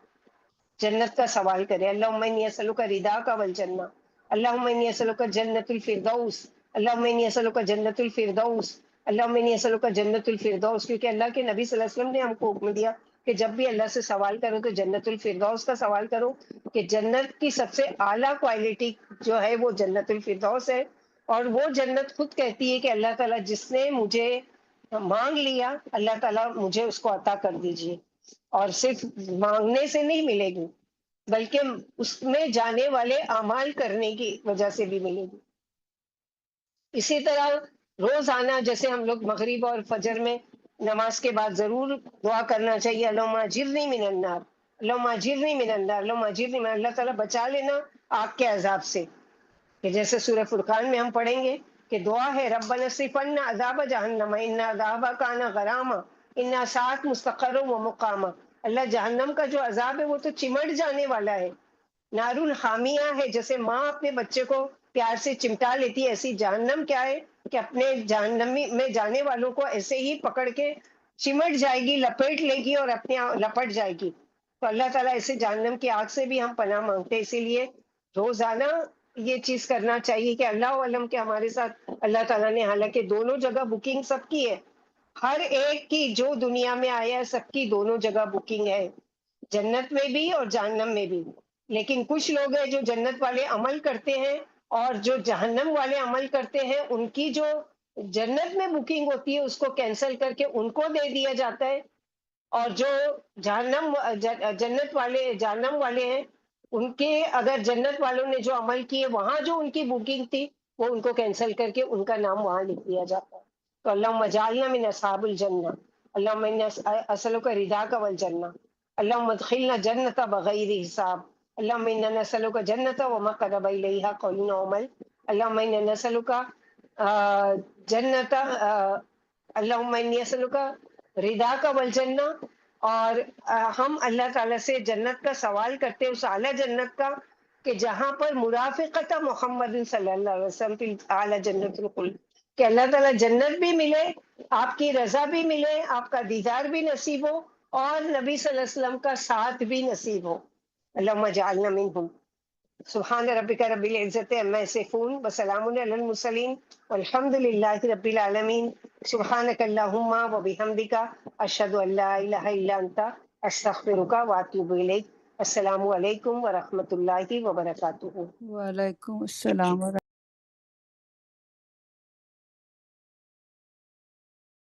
جنت کا سوال کرے، اللہم انی اسألک رضاک والجنہ، اللہم انی اسألک جنت الفردوس، اللہم انی اسألک جنت الفردوس، اللہم انی اسألک جنت الفردوس، کیونکہ اللہ کے نبی صلی اللہ علیہ وسلم نے ہم کو حکم دیا کہ جب بھی اللہ سے سوال کرو تو جنت الفردوس کا سوال کرو، کہ جنت کی سب سے اعلیٰ کوالٹی جو ہے وہ جنت الفردوس ہے، اور وہ جنت خود کہتی ہے کہ اللہ تعالیٰ جس نے مجھے مانگ لیا اللہ تعالیٰ مجھے اس کو عطا کر دیجیے، اور صرف مانگنے سے نہیں ملے گی بلکہ اس میں جانے والے اعمال کرنے کی وجہ سے بھی ملے گی۔ اسی طرح روزانہ جیسے ہم لوگ مغرب اور فجر میں نماز کے بعد ضرور دعا کرنا چاہیے، اللہم اجرنی من النار، اللہم اجرنی من النار، اللہم اجرنی من، اللہ تعالیٰ بچا لینا آگ کے عذاب سے، کہ جیسے سورہ فرقان میں ہم پڑھیں گے کہ دعا ہے ربنا اصرف عنا عذاب جہنم ان عذابها کان غراما ان ساعت مستقر و مقاما۔ اللہ جہنم کا جو عذاب ہے وہ تو چمٹ جانے والا ہے، نار الحامیہ ہے، جیسے ماں اپنے بچے کو پیار سے چمٹا لیتی ہے، ایسی جہنم کیا ہے کہ اپنے جہنمی میں جانے والوں کو ایسے ہی پکڑ کے چمٹ جائے گی، لپیٹ لے گی اور اپنے لپٹ جائے گی۔ تو اللہ تعالیٰ ایسے جہنم کی آگ سے بھی ہم پناہ مانگتے ہیں، اسی لیے روزانہ یہ چیز کرنا چاہیے کہ اللہ علم کہ ہمارے ساتھ اللہ تعالیٰ نے حالانکہ دونوں جگہ بکنگ سب کی ہے، ہر ایک کی جو دنیا میں آیا ہے سب کی دونوں جگہ بکنگ ہے، جنت میں بھی اور جہنم میں بھی، لیکن کچھ لوگ ہیں جو جنت والے عمل کرتے ہیں اور جو جہنم والے عمل کرتے ہیں ان کی جو جنت میں بکنگ ہوتی ہے اس کو کینسل کر کے ان کو دے دیا جاتا ہے، اور جو جہنم والے ہیں ان کے اگر جنت والوں نے جو عمل کیے وہاں جو ان کی بکنگ تھی وہ ان کو کینسل کر کے ان کا نام وہاں لکھ دیا جاتا ہے۔ تو اللہم اجعلنا من اصحاب الجنہ، اللہم انا اسألک رضاک والجنہ، اللہم ادخلنا جنت بغیر حساب، اللهم إنا نسألك جنة وما قرب إليها قول وعمل. اللهم إنا نسألك جنة اللهم إني أسألك رضا کا والجنہ. اور ہم اللہ تعالیٰ سے جنت کا سوال کرتے ہیں، اس اعلیٰ جنت کا کہ جہاں پر مرافقت محمد صلی اللہ علیہ وسلم فی اعلیٰ جنت الخلد، کہ اللہ تعالیٰ جنت بھی ملے، آپ کی رضا بھی ملے، آپ کا دیدار بھی نصیب ہو، اور نبی صلی اللہ علیہ وسلم کا ساتھ بھی نصیب ہو. اللہم اجعلنا منہم. سبحان ربک رب العزت عما یصفون وسلام علی المرسلین والحمد للہ رب العالمین. سبحانک اللہم وبحمدک اشہد ان لا الہ الا انت استغفرک واتوب الیک. السلام علیکم ورحمۃ اللہ وبرکاتہ. وعلیکم السلام ورحمۃ